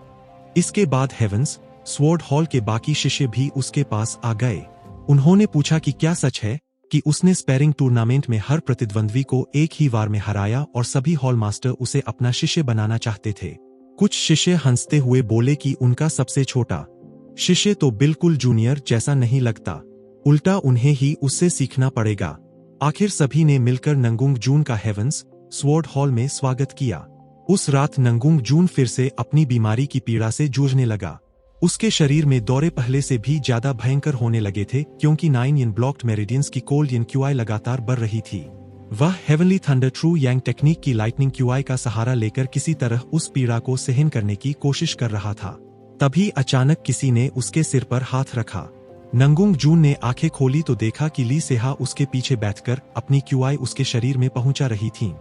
इसके बाद हेवंस स्वॉर्ड हॉल के बाकी शिष्य भी उसके पास आ गए। उन्होंने पूछा कि क्या सच है कि उसने स्पैरिंग टूर्नामेंट में हर प्रतिद्वंद्वी को एक ही वार में हराया और सभी हॉल मास्टर उसे अपना शिष्य बनाना चाहते थे। कुछ शिष्य हंसते हुए बोले कि उनका सबसे छोटा शिष्य तो बिल्कुल जूनियर जैसा नहीं लगता, उल्टा उन्हें ही उससे सीखना पड़ेगा। आखिर सभी ने मिलकर नंगुंग जून का हेवंस स्वॉर्ड हॉल में स्वागत किया। उस रात नंगुंग जून फिर से अपनी बीमारी की पीड़ा से जूझने लगा। उसके शरीर में दौरे पहले से भी ज्यादा भयंकर होने लगे थे क्योंकि 9 ब्लॉक्ड मेरिडियंस की कोल्ड क्यूआई लगातार बढ़ रही थी। वह हेवनली थंडर ट्रू यांग टेक्निक की लाइटनिंग क्यूआई का सहारा लेकर किसी तरह उस पीड़ा को सहन करने की कोशिश कर रहा था। तभी अचानक किसी ने उसके सिर पर हाथ रखा। नंगुंग जून ने आंखें खोली तो देखा कि ली सेहा उसके पीछे बैठकर अपनी क्यूआई उसके शरीर में पहुंचा रही थीं।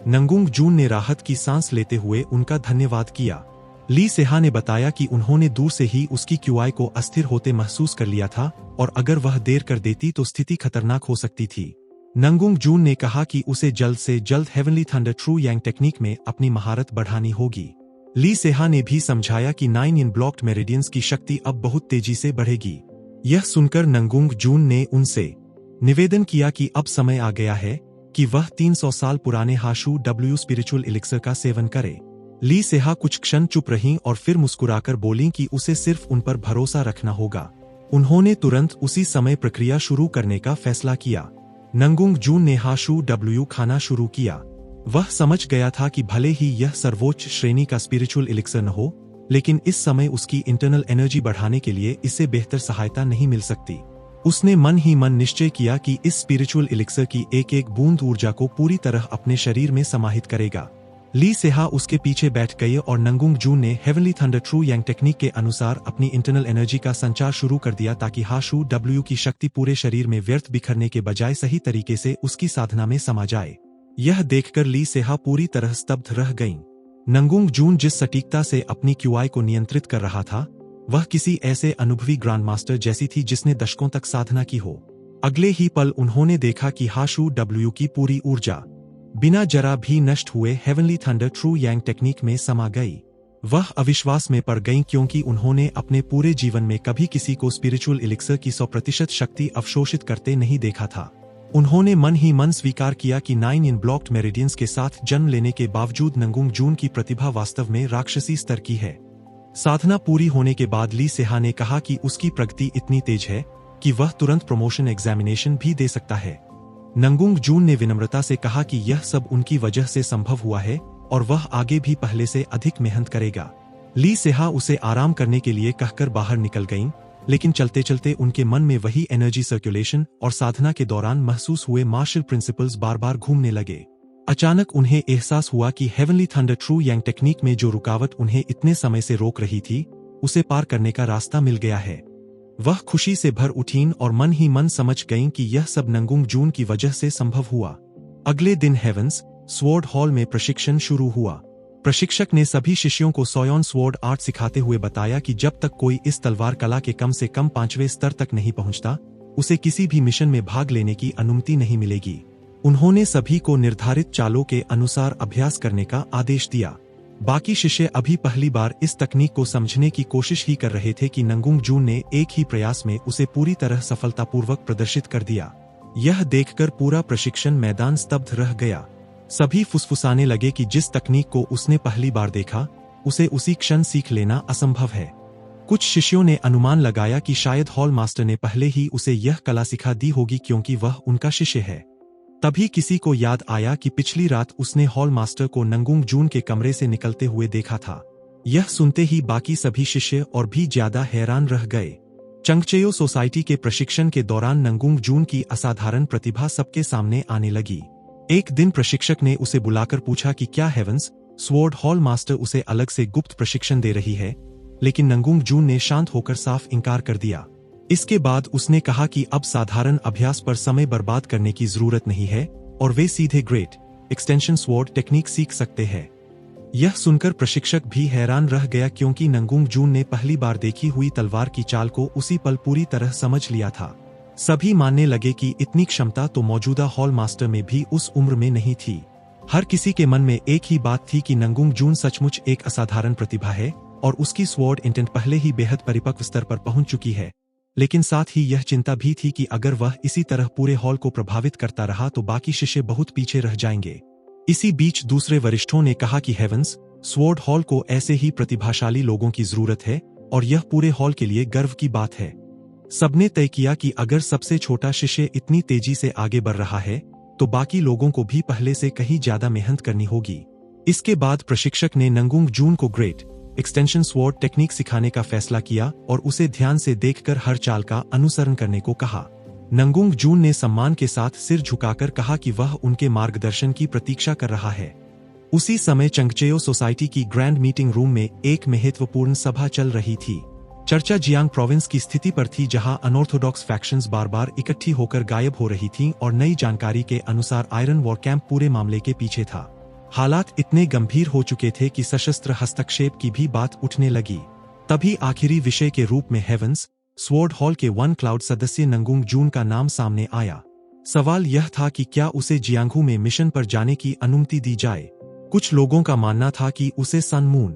नंगुंग जून ने राहत की सांस लेते हुए उनका धन्यवाद किया। ली सेहा ने बताया कि उन्होंने दूर से ही उसकी क्यूआई को अस्थिर होते महसूस कर लिया था और अगर वह देर कर देती तो स्थिति खतरनाक हो सकती थी। नंगुंग जून ने कहा कि उसे जल्द से जल्द हेवनली थंडर ट्रू यांग टेक्निक में अपनी महारत बढ़ानी होगी। ली सेहा ने भी समझाया कि 9 ब्लॉक्ड मेरिडियंस की शक्ति अब बहुत तेजी से बढ़ेगी। यह सुनकर नंगुंग जून ने उनसे निवेदन किया कि अब समय आ गया है कि वह 300 साल पुराने हाशू डब्ल्यू स्पिरिचुअल एलिक्सर का सेवन करे। ली सेहा कुछ क्षण चुप रहीं और फिर मुस्कुराकर बोलीं कि उसे सिर्फ उन पर भरोसा रखना होगा। उन्होंने तुरंत उसी समय प्रक्रिया शुरू करने का फैसला किया। नंगुंग जून ने हाशू डब्ल्यू खाना शुरू किया। वह समझ गया था कि भले ही यह सर्वोच्च श्रेणी का स्पिरिचुअल एलिक्सर न हो, लेकिन इस समय उसकी इंटरनल एनर्जी बढ़ाने के लिए इससे बेहतर सहायता नहीं मिल सकती। उसने मन ही मन निश्चय किया कि इस स्पिरिचुअल एलिक्सर की एक एक बूंद ऊर्जा को पूरी तरह अपने शरीर में समाहित करेगा। ली सेहा उसके पीछे बैठ गए और नंगुंग जून ने हेवनली थंडर ट्रू यांग टेक्निक के अनुसार अपनी इंटरनल एनर्जी का संचार शुरू कर दिया ताकि हाशू डब्ल्यू की शक्ति पूरे शरीर में व्यर्थ बिखरने के बजाय सही तरीके से उसकी साधना में समा जाए। यह देखकर ली सेहा पूरी तरह स्तब्ध रह गईं। नंगुंग जून जिस सटीकता से अपनी क्यूआई को नियंत्रित कर रहा था वह किसी ऐसे अनुभवी ग्रैंड मास्टर जैसी थी जिसने दशकों तक साधना की हो। अगले ही पल उन्होंने देखा कि हाशू डब्ल्यू की पूरी ऊर्जा बिना जरा भी नष्ट हुए हेवनली थंडर ट्रू यांग टेक्निक में समा गई। वह अविश्वास में पड़ गईं क्योंकि उन्होंने अपने पूरे जीवन में कभी किसी को स्पिरिचुअल एलिक्सर की 100% शक्ति अवशोषित करते नहीं देखा था। उन्होंने मन ही मन स्वीकार किया कि 9 ब्लॉक्ड मेरिडियंस के साथ जन्म लेने के बावजूद नंगुंग जून की प्रतिभा वास्तव में राक्षसी स्तर की है। साधना पूरी होने के बाद ली सेहा ने कहा कि उसकी प्रगति इतनी तेज है कि वह तुरंत प्रमोशन एग्जामिनेशन भी दे सकता है। नंगुंग जून ने विनम्रता से कहा कि यह सब उनकी वजह से संभव हुआ है और वह आगे भी पहले से अधिक मेहनत करेगा। ली सेहा उसे आराम करने के लिए कहकर बाहर निकल गईं, लेकिन चलते चलते उनके मन में वही एनर्जी सर्कुलेशन और साधना के दौरान महसूस हुए मार्शल प्रिंसिपल्स बार बार घूमने लगे। अचानक उन्हें एहसास हुआ कि हेवनली थंडर ट्रू यांग टेक्निक में जो रुकावट उन्हें इतने समय से रोक रही थी, उसे पार करने का रास्ता मिल गया है। वह खुशी से भर उठीं और मन ही मन समझ गईं कि यह सब नंगुंग जून की वजह से संभव हुआ। अगले दिन हेवंस स्वॉर्ड हॉल में प्रशिक्षण शुरू हुआ। प्रशिक्षक ने सभी शिष्यों को सोयोन स्वॉर्ड आर्ट सिखाते हुए बताया कि जब तक कोई इस तलवार कला के कम से कम 5वें स्तर तक नहीं पहुंचता, उसे किसी भी मिशन में भाग लेने की अनुमति नहीं मिलेगी। उन्होंने सभी को निर्धारित चालों के अनुसार अभ्यास करने का आदेश दिया। बाकी शिष्य अभी पहली बार इस तकनीक को समझने की कोशिश ही कर रहे थे कि नंगुंग जून ने एक ही प्रयास में उसे पूरी तरह सफलतापूर्वक प्रदर्शित कर दिया। यह देखकर पूरा प्रशिक्षण मैदान स्तब्ध रह गया। सभी फुसफुसाने लगे कि जिस तकनीक को उसने पहली बार देखा, उसे उसी क्षण सीख लेना असंभव है। कुछ शिष्यों ने अनुमान लगाया कि शायद हॉल मास्टर ने पहले ही उसे यह कला सिखा दी होगी क्योंकि वह उनका शिष्य है। तभी किसी को याद आया कि पिछली रात उसने हॉल मास्टर को नंगुंग जून के कमरे से निकलते हुए देखा था। यह सुनते ही बाकी सभी शिष्य और भी ज्यादा हैरान रह गए। चंगचेयो सोसाइटी के प्रशिक्षण के दौरान नंगुंग जून की असाधारण प्रतिभा सबके सामने आने लगी। एक दिन प्रशिक्षक ने उसे बुलाकर पूछा कि क्या हेवंस स्वॉर्ड हॉल मास्टर उसे अलग से गुप्त प्रशिक्षण दे रही है, लेकिन नंगुंग जून ने शांत होकर साफ इनकार कर दिया। इसके बाद उसने कहा कि अब साधारण अभ्यास पर समय बर्बाद करने की जरूरत नहीं है और वे सीधे ग्रेट एक्सटेंशन स्वॉर्ड टेक्निक सीख सकते हैं। यह सुनकर प्रशिक्षक भी हैरान रह गया क्योंकि नंगुंग जून ने पहली बार देखी हुई तलवार की चाल को उसी पल पूरी तरह समझ लिया था। सभी मानने लगे कि इतनी क्षमता तो मौजूदा हॉल मास्टर में भी उस उम्र में नहीं थी। हर किसी के मन में एक ही बात थी कि नंगुंग जून सचमुच एक असाधारण प्रतिभा है और उसकी स्वॉर्ड इंटेंट पहले ही बेहद परिपक्व स्तर पर पहुंच चुकी है। लेकिन साथ ही यह चिंता भी थी कि अगर वह इसी तरह पूरे हॉल को प्रभावित करता रहा तो बाकी शिष्य बहुत पीछे रह जाएंगे। इसी बीच दूसरे वरिष्ठों ने कहा कि हेवंस स्वॉर्ड हॉल को ऐसे ही प्रतिभाशाली लोगों की जरूरत है और यह पूरे हॉल के लिए गर्व की बात है। सबने तय किया कि अगर सबसे छोटा शिष्य इतनी तेजी से आगे बढ़ रहा है तो बाकी लोगों को भी पहले से कहीं ज्यादा मेहनत करनी होगी। इसके बाद प्रशिक्षक ने नंगुंग जून को ग्रेट एक्सटेंशन स्वॉर्ड टेक्निक सिखाने का फैसला किया और उसे ध्यान से देखकर हर चाल का अनुसरण करने को कहा। नंगुंग जून ने सम्मान के साथ सिर झुकाकर कहा कि वह उनके मार्गदर्शन की प्रतीक्षा कर रहा है। उसी समय चंगचेयो सोसाइटी की ग्रैंड मीटिंग रूम में एक महत्वपूर्ण सभा चल रही थी। चर्चा जियांग प्रोविंस की स्थिति पर थी, जहां अनऑर्थोडॉक्स फैक्शंस बार बार इकट्ठी होकर गायब हो रही थीं और नई जानकारी के अनुसार आयरन वॉर कैंप पूरे मामले के पीछे था। हालात इतने गंभीर हो चुके थे कि सशस्त्र हस्तक्षेप की भी बात उठने लगी। तभी आखिरी विषय के रूप में हेवंस स्वॉर्ड हॉल के वन क्लाउड सदस्य नंगुंग जून का नाम सामने आया। सवाल यह था कि क्या उसे जियांगू में मिशन पर जाने की अनुमति दी जाए। कुछ लोगों का मानना था कि उसे सन मून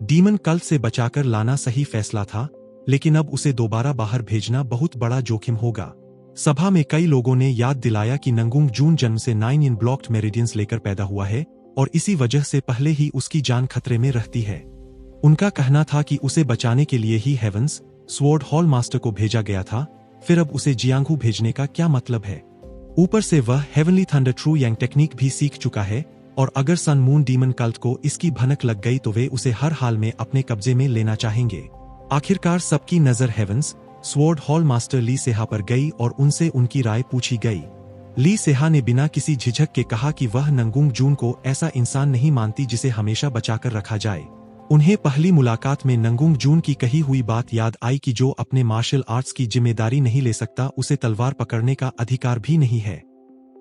डीमन कल्ट से बचाकर लाना सही फैसला था, लेकिन अब उसे दोबारा बाहर भेजना बहुत बड़ा जोखिम होगा। सभा में कई लोगों ने याद दिलाया कि नंगुंग जून जन्म से 9 इन ब्लॉक्ड मेरिडियंस लेकर पैदा हुआ है और इसी वजह से पहले ही उसकी जान खतरे में रहती है। उनका कहना था कि उसे बचाने के लिए ही हेवंस स्वॉर्ड हॉल मास्टर को भेजा गया था, फिर अब उसे जियांगू भेजने का क्या मतलब है। ऊपर से वह हेवनली थंडर ट्रू यांग टेक्निक भी सीख चुका है और अगर सन मून डीमन कल्ट को इसकी भनक लग गई तो वे उसे हर हाल में अपने कब्जे में लेना चाहेंगे। आखिरकार सबकी नजर हेवंस स्वॉर्ड हॉल मास्टर ली सेहा पर गई और उनसे उनकी राय पूछी गई। ली सेहा ने बिना किसी झिझक के कहा कि वह नंगुंग जून को ऐसा इंसान नहीं मानती जिसे हमेशा बचाकर रखा जाए। उन्हें पहली मुलाकात में नंगुंग जून की कही हुई बात याद आई कि जो अपने मार्शल आर्ट्स की जिम्मेदारी नहीं ले सकता उसे तलवार पकड़ने का अधिकार भी नहीं है।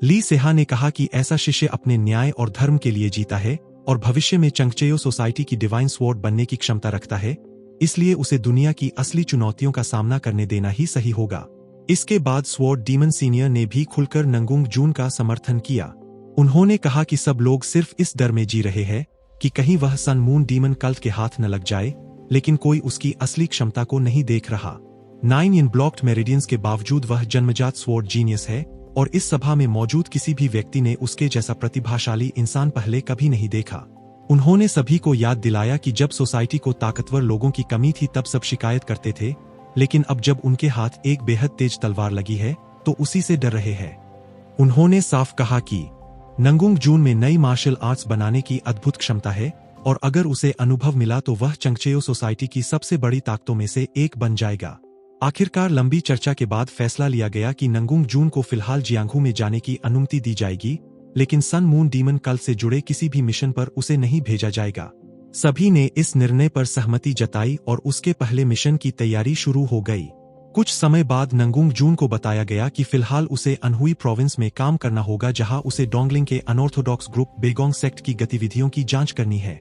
ली सेहा ने कहा कि ऐसा शिष्य अपने न्याय और धर्म के लिए जीता है और भविष्य में चंगचेयो सोसाइटी की डिवाइन स्वॉर्ड बनने की क्षमता रखता है, इसलिए उसे दुनिया की असली चुनौतियों का सामना करने देना ही सही होगा। इसके बाद स्वॉर्ड डीमन सीनियर ने भी खुलकर नंगुंग जून का समर्थन किया। उन्होंने कहा कि सब लोग सिर्फ इस डर में जी रहे हैं कि कहीं वह सन मून डीमन कल्ट के हाथ न लग जाए, लेकिन कोई उसकी असली क्षमता को नहीं देख रहा। 9 इन ब्लॉक्ड मेरिडियंस के बावजूद वह जन्मजात स्वॉर्ड जीनियस है और इस सभा में मौजूद किसी भी व्यक्ति ने उसके जैसा प्रतिभाशाली इंसान पहले कभी नहीं देखा। उन्होंने सभी को याद दिलाया कि जब सोसाइटी को ताकतवर लोगों की कमी थी तब सब शिकायत करते थे, लेकिन अब जब उनके हाथ एक बेहद तेज तलवार लगी है तो उसी से डर रहे हैं। उन्होंने साफ कहा कि नंगुंग जून में नई मार्शल आर्ट्स बनाने की अद्भुत क्षमता है और अगर उसे अनुभव मिला तो वह चंगचेओ सोसाइटी की सबसे बड़ी ताकतों में से एक बन जाएगा। आखिरकार लंबी चर्चा के बाद फैसला लिया गया कि नंगुंग जून को फिलहाल जियांगू में जाने की अनुमति दी जाएगी, लेकिन सन मून डीमन कल्ट से जुड़े किसी भी मिशन पर उसे नहीं भेजा जाएगा। सभी ने इस निर्णय पर सहमति जताई और उसके पहले मिशन की तैयारी शुरू हो गई। कुछ समय बाद नंगुंग जून को बताया गया कि फिलहाल उसे अनहुई प्रोविंस में काम करना होगा, जहां उसे डोंगलिंग के अनऑर्थोडॉक्स ग्रुप बेगोंग सेक्ट की गतिविधियों की जांच करनी है।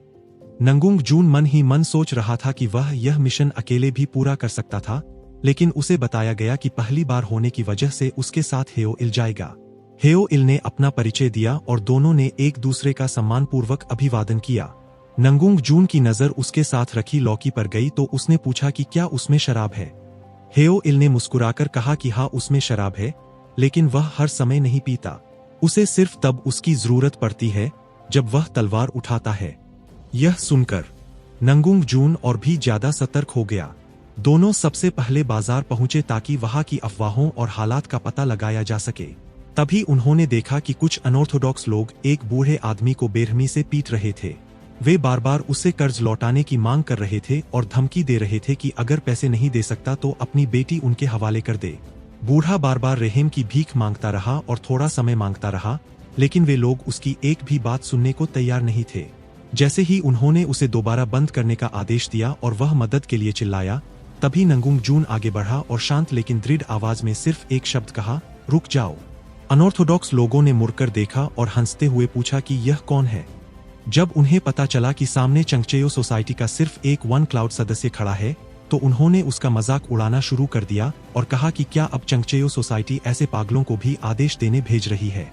नंगुंग जून मन ही मन सोच रहा था कि वह यह मिशन अकेले भी पूरा कर सकता था, लेकिन उसे बताया गया कि पहली बार होने की वजह से उसके साथ हेओ इल जाएगा। हेओ इल ने अपना परिचय दिया और दोनों ने एक दूसरे का सम्मानपूर्वक अभिवादन किया। नंगुंग जून की नजर उसके साथ रखी लौकी पर गई तो उसने पूछा कि क्या उसमें शराब है। हेओ इल ने मुस्कुराकर कहा कि हाँ, उसमें शराब है, लेकिन वह हर समय नहीं पीता। उसे सिर्फ तब उसकी जरूरत पड़ती है जब वह तलवार उठाता है। यह सुनकर नंगुंग जून और भी ज्यादा सतर्क हो गया। दोनों सबसे पहले बाजार पहुंचे ताकि वहां की अफवाहों और हालात का पता लगाया जा सके। तभी उन्होंने देखा कि कुछ अनऑर्थोडॉक्स लोग एक बूढ़े आदमी को बेरहमी से पीट रहे थे। वे बार बार उससे कर्ज लौटाने की मांग कर रहे थे और धमकी दे रहे थे कि अगर पैसे नहीं दे सकता तो अपनी बेटी उनके हवाले कर दे। बूढ़ा बार बार रेहम की भीख मांगता रहा और थोड़ा समय मांगता रहा, लेकिन वे लोग उसकी एक भी बात सुनने को तैयार नहीं थे। जैसे ही उन्होंने उसे दोबारा बंद करने का आदेश दिया और वह मदद के लिए चिल्लाया, तभी नंगुंग जून आगे बढ़ा और शांत लेकिन दृढ़ आवाज में सिर्फ एक शब्द कहा, रुक जाओ। अनऑर्थोडॉक्स लोगों ने मुड़कर देखा और हंसते हुए पूछा कि यह कौन है। जब उन्हें पता चला कि सामने चंगचेओ सोसाइटी का सिर्फ एक वन क्लाउड सदस्य खड़ा है, तो उन्होंने उसका मजाक उड़ाना शुरू कर दिया और कहा कि क्या अब चंगचेओ सोसाइटी ऐसे पागलों को भी आदेश देने भेज रही है।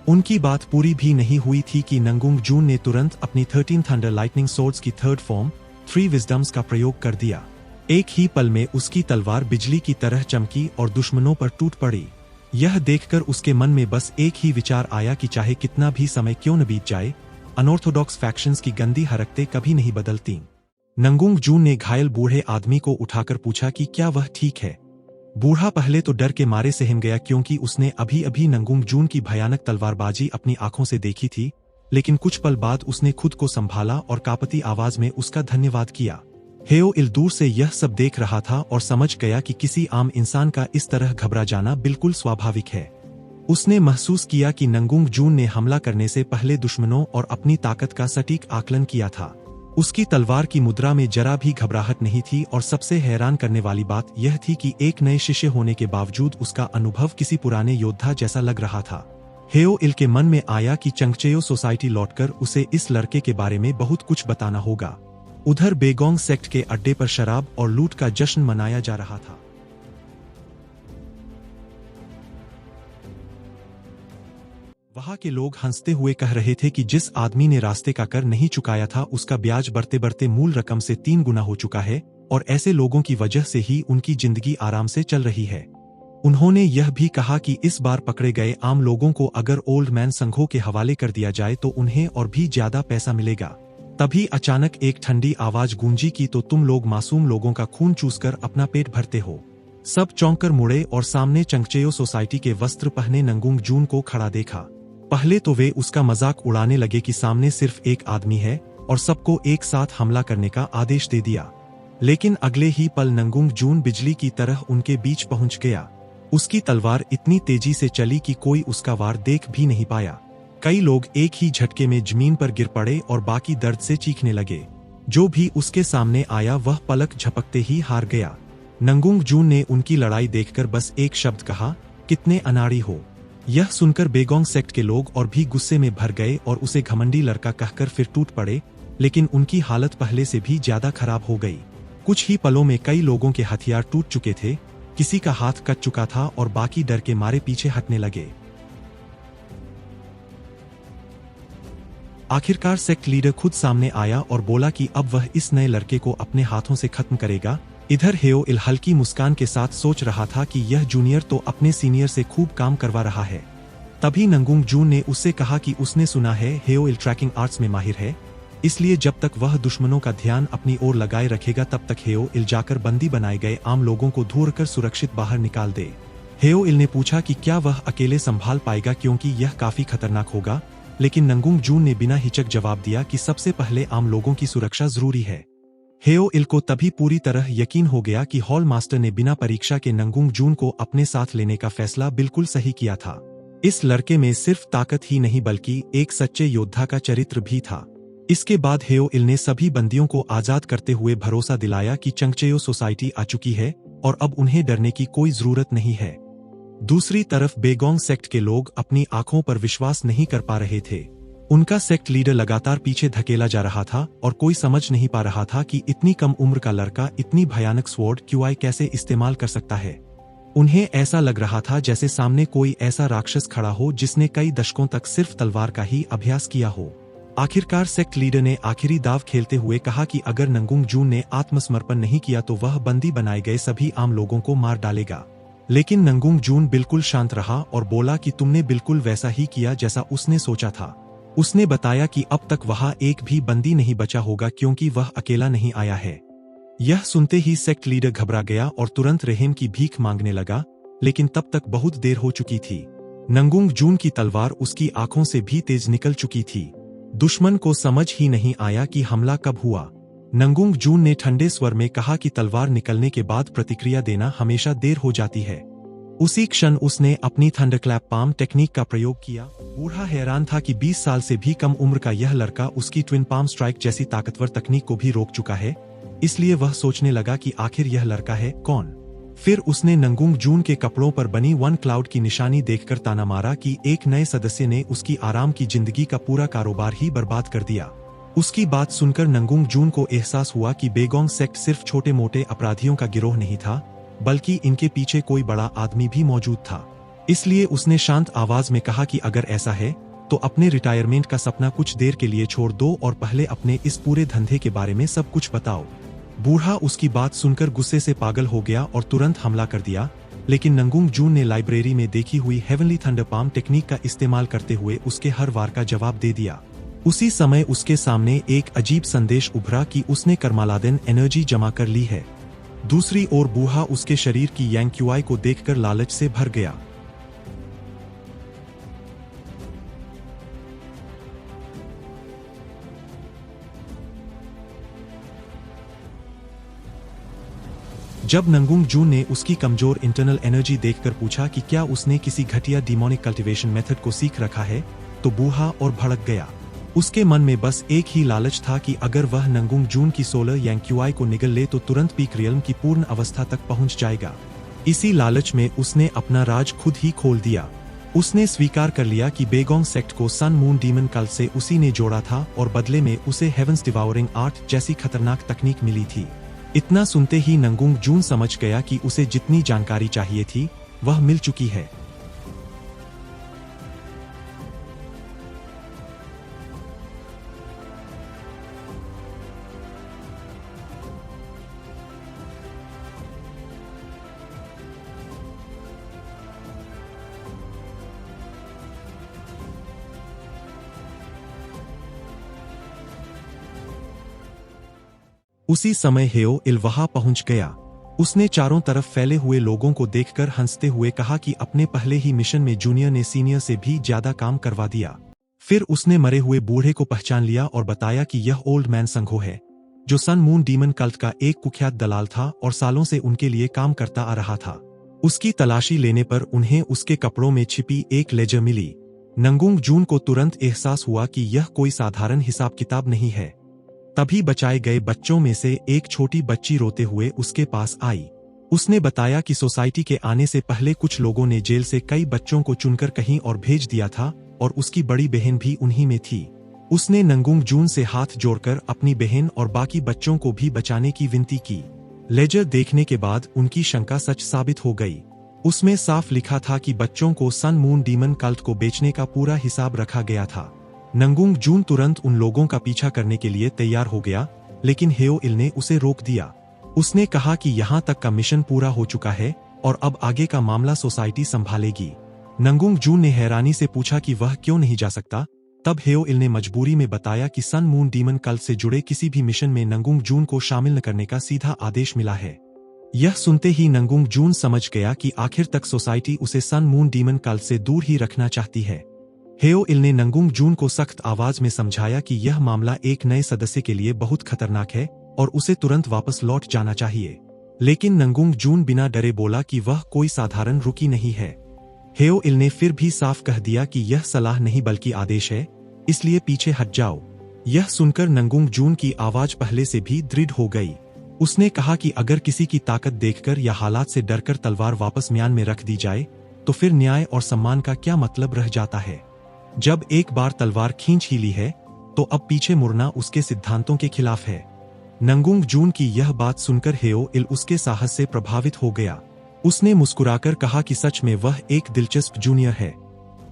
उनकी बात पूरी भी नहीं हुई थी कि नंगुंग जून ने तुरंत अपनी 13 थंडर लाइटनिंग सोर्ड्स की थर्ड फॉर्म 3 विजडम्स का प्रयोग कर दिया। एक ही पल में उसकी तलवार बिजली की तरह चमकी और दुश्मनों पर टूट पड़ी। यह देखकर उसके मन में बस एक ही विचार आया कि चाहे कितना भी समय क्यों न बीत जाए, अनऑर्थोडॉक्स फैक्शंस की गंदी हरकतें कभी नहीं बदलती। नंगुंग जून ने घायल बूढ़े आदमी को उठाकर पूछा कि क्या वह ठीक है। बूढ़ा पहले तो डर के मारे सहम गया, क्योंकि उसने अभी अभी नंगुंग जून की भयानक तलवारबाजी अपनी आंखों से देखी थी, लेकिन कुछ पल बाद उसने खुद को संभाला और कांपती आवाज में उसका धन्यवाद किया। हेओ इल दूर से यह सब देख रहा था और समझ गया कि किसी आम इंसान का इस तरह घबरा जाना बिल्कुल स्वाभाविक है। उसने महसूस किया कि नंगुंग जून ने हमला करने से पहले दुश्मनों और अपनी ताकत का सटीक आकलन किया था। उसकी तलवार की मुद्रा में जरा भी घबराहट नहीं थी और सबसे हैरान करने वाली बात यह थी कि एक नए शिष्य होने के बावजूद उसका अनुभव किसी पुराने योद्धा जैसा लग रहा था। हेओ इल के मन में आया कि चंगचेओ सोसाइटी लौटकर उसे इस लड़के के बारे में बहुत कुछ बताना होगा। उधर बेगोंग सेक्ट के अड्डे पर शराब और लूट का जश्न मनाया जा रहा था। वहां के लोग हंसते हुए कह रहे थे कि जिस आदमी ने रास्ते का कर नहीं चुकाया था उसका ब्याज बढ़ते बढ़ते मूल रकम से 3 गुना हो चुका है और ऐसे लोगों की वजह से ही उनकी जिंदगी आराम से चल रही है। उन्होंने यह भी कहा कि इस बार पकड़े गए आम लोगों को अगर ओल्ड मैन संघों के हवाले कर दिया जाए तो उन्हें और भी ज्यादा पैसा मिलेगा। तभी अचानक एक ठंडी आवाज गूंजी कि तो तुम लोग मासूम लोगों का खून चूसकर अपना पेट भरते हो। सब चौंक कर मुड़े और सामने चंगचेओ सोसाइटी के वस्त्र पहने नंगुंग जून को खड़ा देखा। पहले तो वे उसका मजाक उड़ाने लगे कि सामने सिर्फ एक आदमी है और सबको एक साथ हमला करने का आदेश दे दिया, लेकिन अगले ही पल नंगुंग जून बिजली की तरह उनके बीच पहुंच गया। उसकी तलवार इतनी तेजी से चली कि कोई उसका वार देख भी नहीं पाया। कई लोग एक ही झटके में जमीन पर गिर पड़े और बाकी दर्द से चीखने लगे। जो भी उसके सामने आया वह पलक झपकते ही हार गया। नंगुंग जून ने उनकी लड़ाई देखकर बस एक शब्द कहा, कितने अनाड़ी हो। यह सुनकर बेगोंग सेक्ट के लोग और भी गुस्से में भर गए और उसे घमंडी लड़का कहकर फिर टूट पड़े, लेकिन उनकी हालत पहले से भी ज्यादा खराब हो गई। कुछ ही पलों में कई लोगों के हथियार टूट चुके थे, किसी का हाथ कट चुका था और बाकी डर के मारे पीछे हटने लगे। आखिरकार सेक्ट लीडर खुद सामने आया और बोला कि अब वह इस नए लड़के को अपने हाथों से खत्म करेगा। इधर हेओ इल हल्की मुस्कान के साथ सोच रहा था कि यह जूनियर तो अपने सीनियर से खूब काम करवा रहा है। तभी नंगुंग जून ने उससे कहा कि उसने सुना है हेओ इल ट्रैकिंग आर्ट्स में माहिर है, इसलिए जब तक वह दुश्मनों का ध्यान अपनी ओर लगाए रखेगा तब तक हेओ इल जाकर बंदी बनाए गए आम लोगों को ढूंढ कर सुरक्षित बाहर निकाल दे। हेओ इल ने पूछा कि क्या वह अकेले संभाल पाएगा क्योंकि यह काफी खतरनाक होगा, लेकिन नंगुंग जून ने बिना हिचक जवाब दिया कि सबसे पहले आम लोगों की सुरक्षा जरूरी है। हेओ इल को तभी पूरी तरह यकीन हो गया कि हॉल मास्टर ने बिना परीक्षा के नंगुंग जून को अपने साथ लेने का फैसला बिल्कुल सही किया था। इस लड़के में सिर्फ ताकत ही नहीं बल्कि एक सच्चे योद्धा का चरित्र भी था। इसके बाद हेओ इल ने सभी बंदियों को आजाद करते हुए भरोसा दिलाया कि चंगचेयो सोसाइटी आ चुकी है और अब उन्हें डरने की कोई जरूरत नहीं है। दूसरी तरफ बेगोंग सेक्ट के लोग अपनी आंखों पर विश्वास नहीं कर पा रहे थे। उनका सेक्ट लीडर लगातार पीछे धकेला जा रहा था और कोई समझ नहीं पा रहा था कि इतनी कम उम्र का लड़का इतनी भयानक स्वॉर्ड क्यूआई कैसे इस्तेमाल कर सकता है। उन्हें ऐसा लग रहा था जैसे सामने कोई ऐसा राक्षस खड़ा हो जिसने कई दशकों तक सिर्फ तलवार का ही अभ्यास किया हो। आखिरकार सेक्ट लीडर ने आखिरी दाव खेलते हुए कहा कि अगर नंगुंग जून ने आत्मसमर्पण नहीं किया तो वह बंदी बनाए गए सभी आम लोगों को मार डालेगा। लेकिन नंगुंग जून बिल्कुल शांत रहा और बोला कि तुमने बिल्कुल वैसा ही किया जैसा उसने सोचा था। उसने बताया कि अब तक वहां एक भी बंदी नहीं बचा होगा क्योंकि वह अकेला नहीं आया है। यह सुनते ही सेक्ट लीडर घबरा गया और तुरंत रहम की भीख मांगने लगा, लेकिन तब तक बहुत देर हो चुकी थी। नंगुंग जून की तलवार उसकी आंखों से भी तेज निकल चुकी थी। दुश्मन को समझ ही नहीं आया कि हमला कब हुआ। नंगुंग जून ने ठंडे स्वर में कहा कि तलवार निकलने के बाद प्रतिक्रिया देना हमेशा देर हो जाती है। उसी क्षण उसने अपनी थंडरक्लैप पाम टेक्निक का प्रयोग किया। बूढ़ा हैरान था कि 20 साल से भी कम उम्र का यह लड़का उसकी ट्विन पाम स्ट्राइक जैसी ताकतवर तकनीक को भी रोक चुका है, इसलिए वह सोचने लगा कि आखिर यह लड़का है कौन। फिर उसने नंगुंग जून के कपड़ों पर बनी वन क्लाउड की निशानी देखकर ताना मारा कि एक नए सदस्य ने उसकी आराम की जिंदगी का पूरा कारोबार ही बर्बाद कर दिया। उसकी बात सुनकर नंगुंग जून को एहसास हुआ कि बेगोंग सेक्ट सिर्फ छोटे मोटे अपराधियों का गिरोह नहीं था, बल्कि इनके पीछे कोई बड़ा आदमी भी मौजूद था। इसलिए उसने शांत आवाज में कहा कि अगर ऐसा है तो अपने रिटायरमेंट का सपना कुछ देर के लिए छोड़ दो और पहले अपने इस पूरे धंधे के बारे में सब कुछ बताओ। बूढ़ा उसकी बात सुनकर गुस्से से पागल हो गया और तुरंत हमला कर दिया, लेकिन नंगुंग जून ने लाइब्रेरी में देखी हुई हेवनली थंडर पाम टेक्निक का इस्तेमाल करते हुए उसके हर वार का जवाब दे दिया। उसी समय उसके सामने एक अजीब संदेश उभरा कि उसने कर्मालादेन एनर्जी जमा कर ली है। दूसरी ओर बूढ़ा उसके शरीर की यांग क्यूआई को देखकर लालच से भर गया। जब नंगुंग जून ने उसकी कमजोर इंटरनल एनर्जी देखकर पूछा कि क्या उसने किसी घटिया डिमोनिक कल्टीवेशन मेथड को सीख रखा है, तो बूढ़ा और भड़क गया। उसके मन में बस एक ही लालच था कि अगर वह नंगुंग जून की 16 यांग क्यूआई को निगल ले तो तुरंत पीक रियल्म की पूर्ण अवस्था तक पहुंच जाएगा। इसी लालच में उसने अपना राज खुद ही खोल दिया। उसने स्वीकार कर लिया कि बेगोंग सेक्ट को सन मून डीमन कल्ट से उसी ने जोड़ा था और बदले में उसे हेवंस डिवाउरिंग आर्ट जैसी खतरनाक तकनीक मिली थी। इतना सुनते ही नंगुंग जून समझ गया कि उसे जितनी जानकारी चाहिए थी वह मिल चुकी है। उसी समय हेओ इल वहां पहुंच गया। उसने चारों तरफ फैले हुए लोगों को देखकर हंसते हुए कहा कि अपने पहले ही मिशन में जूनियर ने सीनियर से भी ज्यादा काम करवा दिया। फिर उसने मरे हुए बूढ़े को पहचान लिया और बताया कि यह ओल्ड मैन संघो है, जो सन मून डीमन कल्ट का एक कुख्यात दलाल था और सालों से उनके लिए काम करता आ रहा था। उसकी तलाशी लेने पर उन्हें उसके कपड़ों में छिपी एक लेजर मिली। नंगुंग जून को तुरंत एहसास हुआ कि यह कोई साधारण हिसाब किताब नहीं है। तभी बचाए गए बच्चों में से एक छोटी बच्ची रोते हुए उसके पास आई। उसने बताया कि सोसाइटी के आने से पहले कुछ लोगों ने जेल से कई बच्चों को चुनकर कहीं और भेज दिया था और उसकी बड़ी बहन भी उन्हीं में थी। उसने नंगुंग जून से हाथ जोड़कर अपनी बहन और बाकी बच्चों को भी बचाने की विनती की। लेजर देखने के बाद उनकी शंका सच साबित हो गई। उसमें साफ लिखा था कि बच्चों को सन मून डीमन कल्ट को बेचने का पूरा हिसाब रखा गया था। नंगुंग जून तुरंत उन लोगों का पीछा करने के लिए तैयार हो गया, लेकिन हेओ इल ने उसे रोक दिया। उसने कहा कि यहाँ तक का मिशन पूरा हो चुका है और अब आगे का मामला सोसाइटी संभालेगी। नंगुंग जून ने हैरानी से पूछा कि वह क्यों नहीं जा सकता। तब हेयो इल ने मजबूरी में बताया कि सन मून डीमन कल्ट से जुड़े किसी भी मिशन में नंगुंग जून को शामिल न करने का सीधा आदेश मिला है। यह सुनते ही नंगुंग जून समझ गया कि आखिर तक सोसाइटी उसे सन मून डीमन कल्ट से दूर ही रखना चाहती है। हेयो इल ने नंगुंग जून को सख्त आवाज में समझाया कि यह मामला एक नए सदस्य के लिए बहुत खतरनाक है और उसे तुरंत वापस लौट जाना चाहिए। लेकिन नंगुंग जून बिना डरे बोला कि वह कोई साधारण रुकी नहीं है। हेयो इल ने फिर भी साफ कह दिया कि यह सलाह नहीं बल्कि आदेश है, इसलिए पीछे हट जाओ। यह सुनकर नंगुंग जून की आवाज पहले से भी दृढ़ हो गई। उसने कहा कि अगर किसी की ताकत देखकर या हालात से डरकर तलवार वापस म्यान में रख दी जाए तो फिर न्याय और सम्मान का क्या मतलब रह जाता है। जब एक बार तलवार खींच ही ली है तो अब पीछे मुड़ना उसके सिद्धांतों के खिलाफ है। नंगुंग जून की यह बात सुनकर हेयो इल उसके साहस से प्रभावित हो गया। उसने मुस्कुराकर कहा कि सच में वह एक दिलचस्प जूनियर है।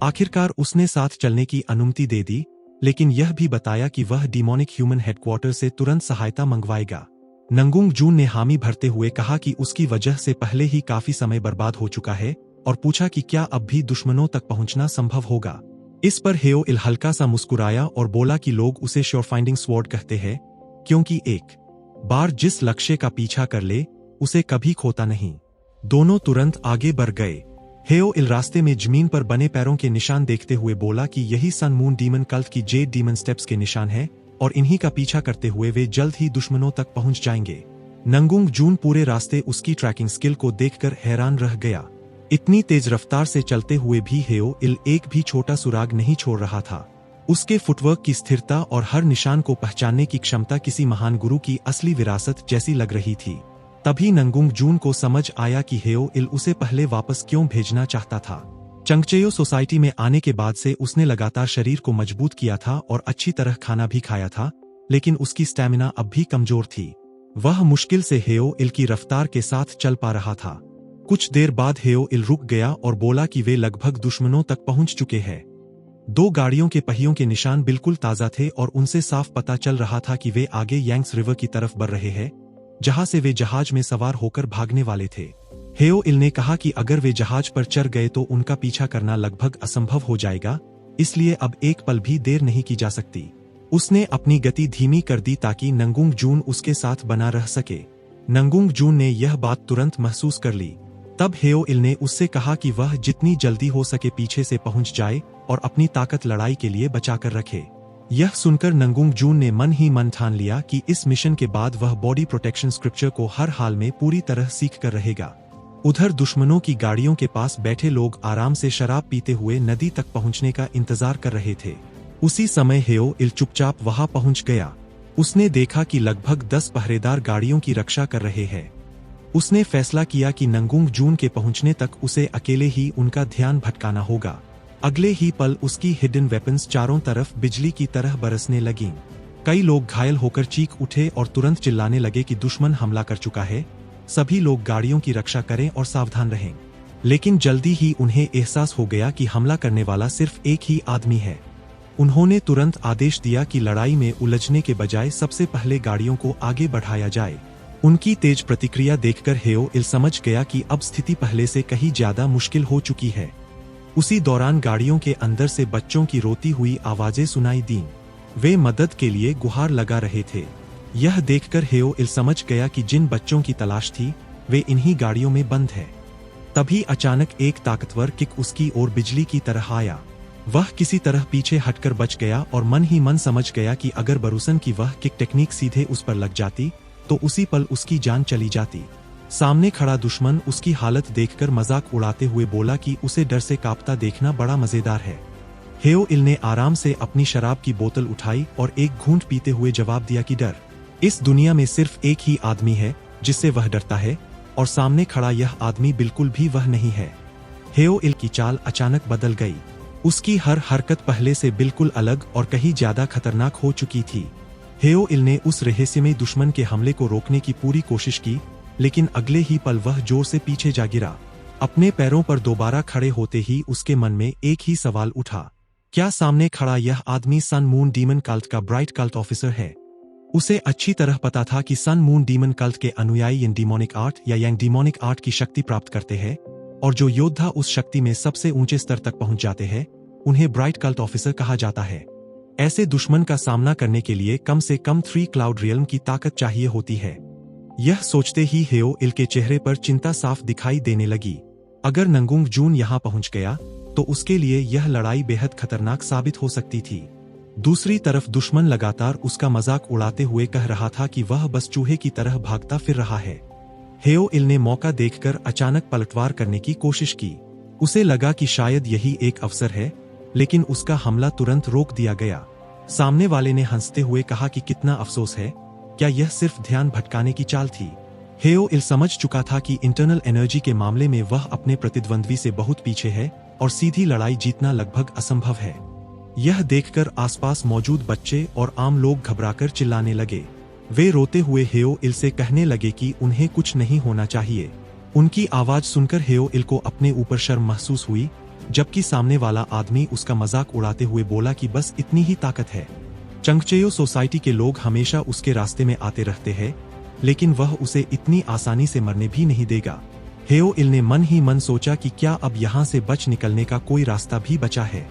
आखिरकार उसने साथ चलने की अनुमति दे दी, लेकिन यह भी बताया कि वह डिमोनिक ह्यूमन हेडक्वार्टर से तुरंत सहायता मंगवाएगा। नंगुंग जून ने हामी भरते हुए कहा कि उसकी वजह से पहले ही काफी समय बर्बाद हो चुका है और पूछा कि क्या अब भी दुश्मनों तक पहुंचना संभव होगा। इस पर हेयो इल हल्का सा मुस्कुराया और बोला कि लोग उसे श्योर फाइंडिंग स्वॉर्ड कहते हैं, क्योंकि एक बार जिस लक्ष्य का पीछा कर ले उसे कभी खोता नहीं। दोनों तुरंत आगे बढ़ गए। हेयो इल रास्ते में जमीन पर बने पैरों के निशान देखते हुए बोला कि यही सन मून डीमन कल्ट की जेड डीमन स्टेप्स के निशान है और इन्हीं का पीछा करते हुए वे जल्द ही दुश्मनों तक पहुंच जाएंगे। नंगुंग जून पूरे रास्ते उसकी ट्रैकिंग स्किल को देखकर हैरान रह गया। इतनी तेज रफ्तार से चलते हुए भी हेयो इल एक भी छोटा सुराग नहीं छोड़ रहा था। उसके फुटवर्क की स्थिरता और हर निशान को पहचानने की क्षमता किसी महान गुरु की असली विरासत जैसी लग रही थी। तभी नंगुंग जून को समझ आया कि हेयो इल उसे पहले वापस क्यों भेजना चाहता था। चंगचेयो सोसाइटी में आने के बाद से उसने लगातार शरीर को मजबूत किया था और अच्छी तरह खाना भी खाया था, लेकिन उसकी स्टैमिना अब भी कमजोर थी। वह मुश्किल से हेयो इल की रफ्तार के साथ चल पा रहा था। कुछ देर बाद हेयो इल रुक गया और बोला कि वे लगभग दुश्मनों तक पहुंच चुके हैं। 2 गाड़ियों के पहियों के निशान बिल्कुल ताजा थे और उनसे साफ पता चल रहा था कि वे आगे यांग्स रिवर की तरफ बढ़ रहे हैं, जहां से वे जहाज में सवार होकर भागने वाले थे। हेयो इल ने कहा कि अगर वे जहाज पर चढ़ गए तो उनका पीछा करना लगभग असंभव हो जाएगा, इसलिए अब एक पल भी देर नहीं की जा सकती। उसने अपनी गति धीमी कर दी ताकि नंगुंग जून उसके साथ बना रह सके। नंगुंग जून ने यह बात तुरंत महसूस कर ली। तब हेयो इल ने उससे कहा कि वह जितनी जल्दी हो सके पीछे से पहुंच जाए और अपनी ताकत लड़ाई के लिए बचाकर रखे। यह सुनकर नंगुंग जून ने मन ही मन ठान लिया कि इस मिशन के बाद वह बॉडी प्रोटेक्शन स्क्रिप्चर को हर हाल में पूरी तरह सीख कर रहेगा। उधर दुश्मनों की गाड़ियों के पास बैठे लोग आराम से शराब पीते हुए नदी तक पहुंचने का इंतजार कर रहे थे। उसी समय हेयो इल चुपचाप वहां पहुंच गया। उसने देखा कि लगभग 10 पहरेदार गाड़ियों की रक्षा कर रहे हैं। उसने फैसला किया कि नंगुंग जून के पहुंचने तक उसे अकेले ही उनका ध्यान भटकाना होगा। अगले ही पल उसकी हिडन वेपन्स चारों तरफ बिजली की तरह बरसने लगीं। कई लोग घायल होकर चीख उठे और तुरंत चिल्लाने लगे कि दुश्मन हमला कर चुका है, सभी लोग गाड़ियों की रक्षा करें और सावधान रहें। लेकिन जल्दी ही उन्हें एहसास हो गया कि हमला करने वाला सिर्फ एक ही आदमी है। उन्होंने तुरंत आदेश दिया कि लड़ाई में उलझने के बजाय सबसे पहले गाड़ियों को आगे बढ़ाया जाए। उनकी तेज प्रतिक्रिया देखकर हेयो इल समझ गया कि अब स्थिति पहले से कहीं ज्यादा मुश्किल हो चुकी है। उसी दौरान गाड़ियों के अंदर से बच्चों की रोती हुई आवाजें सुनाई दीं। वे मदद के लिए गुहार लगा रहे थे। यह देखकर हेयो इल समझ गया कि जिन बच्चों की तलाश थी वे इन्हीं गाड़ियों में बंद है। तभी अचानक एक ताकतवर किक उसकी ओर बिजली की तरह आया। वह किसी तरह पीछे हटकर बच गया और मन ही मन समझ गया कि अगर बरूसन की वह किक टेक्निक सीधे उस पर लग जाती तो उसी पल उसकी जान चली जाती। सामने खड़ा दुश्मन उसकी हालत देखकर मजाक उड़ाते हुए बोला कि उसे डर से कांपता देखना बड़ा मजेदार है। हेयो इल ने आराम से अपनी शराब की बोतल उठाई और एक घूंट पीते हुए जवाब दिया कि डर, इस दुनिया में सिर्फ एक ही आदमी है जिससे वह डरता है, और सामने खड़ा यह आदमी बिल्कुल भी वह नहीं है। हेयो इल की चाल अचानक बदल गई। उसकी हर हरकत पहले से बिल्कुल अलग और कहीं ज्यादा खतरनाक हो चुकी थी। हेयो इल ने उस रहस्यमय दुश्मन के हमले को रोकने की पूरी कोशिश की, लेकिन अगले ही पल वह जोर से पीछे जा गिरा। अपने पैरों पर दोबारा खड़े होते ही उसके मन में एक ही सवाल उठा, क्या सामने खड़ा यह आदमी सन मून डीमन कल्ट का ब्राइट कल्ट ऑफिसर है? उसे अच्छी तरह पता था कि सन मून डीमन कल्ट के अनुयायी इन डीमोनिक आर्ट या यांग डीमोनिक आर्ट की शक्ति प्राप्त करते हैं, और जो योद्धा उस शक्ति में सबसे ऊंचे स्तर तक पहुंच जाते हैं उन्हें ब्राइट कल्ट ऑफिसर कहा जाता है। ऐसे दुश्मन का सामना करने के लिए कम से कम 3 क्लाउड रियल्म की ताकत चाहिए होती है। यह सोचते ही हेओ इल के चेहरे पर चिंता साफ दिखाई देने लगी। अगर नंगुंग जून यहाँ पहुंच गया तो उसके लिए यह लड़ाई बेहद खतरनाक साबित हो सकती थी। दूसरी तरफ दुश्मन लगातार उसका मजाक उड़ाते हुए कह रहा था कि वह बस चूहे की तरह भागता फिर रहा है। हेओ इल ने मौका देखकर अचानक पलटवार करने की कोशिश की। उसे लगा कि शायद यही एक अवसर है, लेकिन उसका हमला तुरंत रोक दिया गया। सामने वाले ने हंसते हुए कहा कि कितना अफसोस है, क्या यह सिर्फ ध्यान भटकाने की चाल थी। हेओ इल समझ चुका था कि इंटरनल एनर्जी के मामले में वह अपने प्रतिद्वंद्वी से बहुत पीछे है और सीधी लड़ाई जीतना लगभग असंभव है। यह देखकर आसपास मौजूद बच्चे और आम लोग घबराकर चिल्लाने लगे। वे रोते हुए हेओ इल से कहने लगे कि उन्हें कुछ नहीं होना चाहिए। उनकी आवाज सुनकर हेओ इल को अपने ऊपर शर्म महसूस हुई, जबकि सामने वाला आदमी उसका मजाक उड़ाते हुए बोला कि बस इतनी ही ताकत है। चंगचेयो सोसाइटी के लोग हमेशा उसके रास्ते में आते रहते हैं, लेकिन वह उसे इतनी आसानी से मरने भी नहीं देगा। हेओ इल ने मन ही मन सोचा कि क्या अब यहाँ से बच निकलने का कोई रास्ता भी बचा है।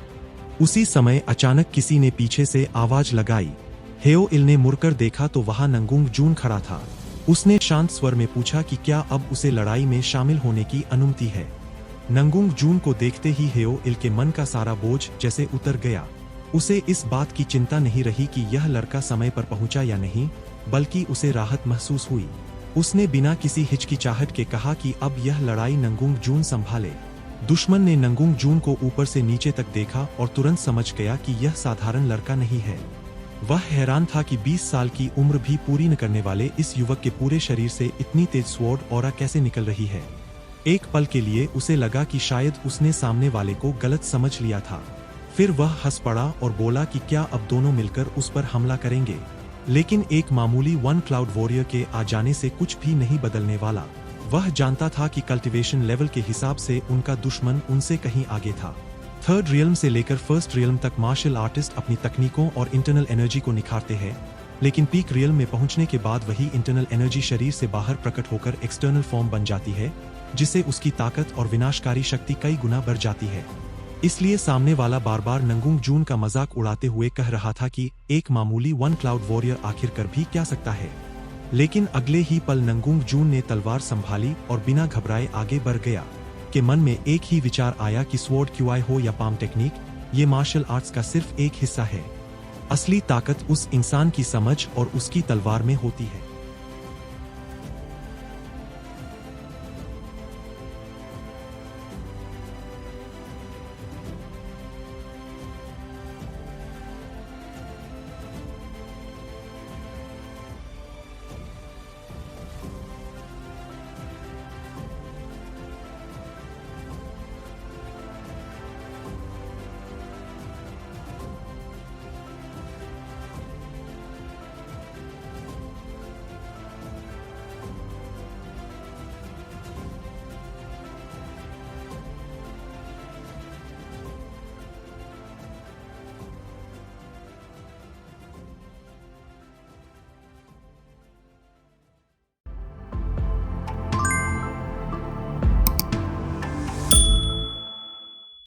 उसी समय अचानक किसी ने पीछे से आवाज लगाई। हेओ इल ने मुड़कर देखा तो वहां नंगुंग जून खड़ा था। उसने शांत स्वर में पूछा कि क्या अब उसे लड़ाई में शामिल होने की अनुमति है। नंगुंग जून को देखते ही हेओ इल के मन का सारा बोझ जैसे उतर गया। उसे इस बात की चिंता नहीं रही कि यह लड़का समय पर पहुंचा या नहीं, बल्कि उसे राहत महसूस हुई। उसने बिना किसी हिचकिचाहट के कहा कि अब यह लड़ाई नंगुंग जून संभाले। दुश्मन ने नंगुंग जून को ऊपर से नीचे तक देखा और तुरंत समझ गया कि यह साधारण लड़का नहीं है। वह हैरान था कि 20 साल की उम्र भी पूरी न करने वाले इस युवक के पूरे शरीर से इतनी तेज स्वॉर्ड ऑरा कैसे निकल रही है। एक पल के लिए उसे लगा कि शायद उसने सामने वाले को गलत समझ लिया था। फिर वह हंस पड़ा और बोला कि क्या अब दोनों मिलकर उस पर हमला करेंगे। लेकिन एक मामूली 1 क्लाउड वॉरियर के आ जाने से कुछ भी नहीं बदलने वाला। वह जानता था कि कल्टीवेशन लेवल के हिसाब से उनका दुश्मन उनसे कहीं आगे था। 3rd रियल्म से लेकर 1st रियल्म तक मार्शल आर्टिस्ट अपनी तकनीकों और इंटरनल एनर्जी को निखारते हैं, लेकिन पीक रियल्म में पहुंचने के बाद वही इंटरनल एनर्जी शरीर से बाहर प्रकट होकर एक्सटर्नल फॉर्म बन जाती है, जिससे उसकी ताकत और विनाशकारी शक्ति कई गुना बढ़ जाती है। इसलिए सामने वाला बार बार नंगुंग जून का मजाक उड़ाते हुए कह रहा था कि एक मामूली 1 क्लाउड वॉरियर आखिर कर भी क्या सकता है। लेकिन अगले ही पल नंगुंग जून ने तलवार संभाली और बिना घबराए आगे बढ़ गया। के मन में एक ही विचार आया कि स्वॉर्ड क्यूआई हो या पाम टेक्निक, ये मार्शल आर्ट्स का सिर्फ एक हिस्सा है। असली ताकत उस इंसान की समझ और उसकी तलवार में होती है।